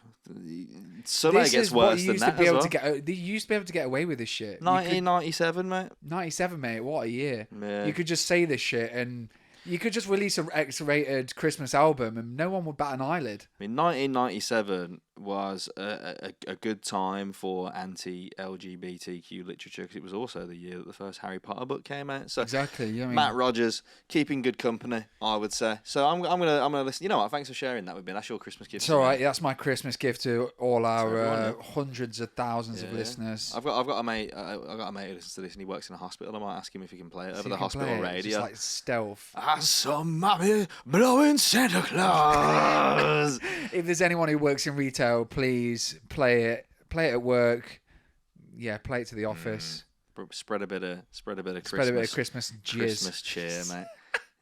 Speaker 3: Somehow it gets worse than that as well.
Speaker 2: You used to be able to get away with this shit.
Speaker 3: 1997, mate.
Speaker 2: 97, mate. What a year.
Speaker 3: Yeah.
Speaker 2: You could just say this shit and you could just release an X-rated Christmas album and no one would bat an eyelid.
Speaker 3: I mean, 1997 was a good time for anti-LGBTQ literature because it was also the year that the first Harry Potter book came out. So
Speaker 2: exactly. Yeah,
Speaker 3: Matt Rogers keeping good company, I would say. So I'm gonna listen. You know what? Thanks for sharing that with me. That's your Christmas gift.
Speaker 2: It's all right. That's my Christmas gift to all our
Speaker 3: everyone,
Speaker 2: hundreds of thousands of listeners.
Speaker 3: I've got a mate. I've got a mate who listens to this, and he works in a hospital. I might ask him if he can play it over the hospital radio.
Speaker 2: Just like stealth.
Speaker 3: I saw Mommy blowing Santa Claus.
Speaker 2: If there's anyone who works in retail, please play it. Play it at work. Yeah, play it to the office.
Speaker 3: Spread a bit of Christmas.
Speaker 2: Spread a bit of Christmas jizz.
Speaker 3: Christmas cheer, mate.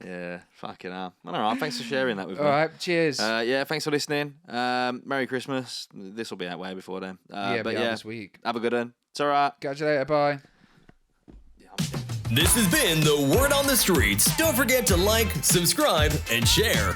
Speaker 3: Yeah, fucking hell. All right, thanks for sharing that with me.
Speaker 2: All right, cheers.
Speaker 3: Yeah, thanks for listening. Merry Christmas. This will be out way before then. But
Speaker 2: this week.
Speaker 3: Have a good one. It's all right.
Speaker 2: Catch you later. Bye.
Speaker 1: This has been The Word on the Streets. Don't forget to like, subscribe, and share.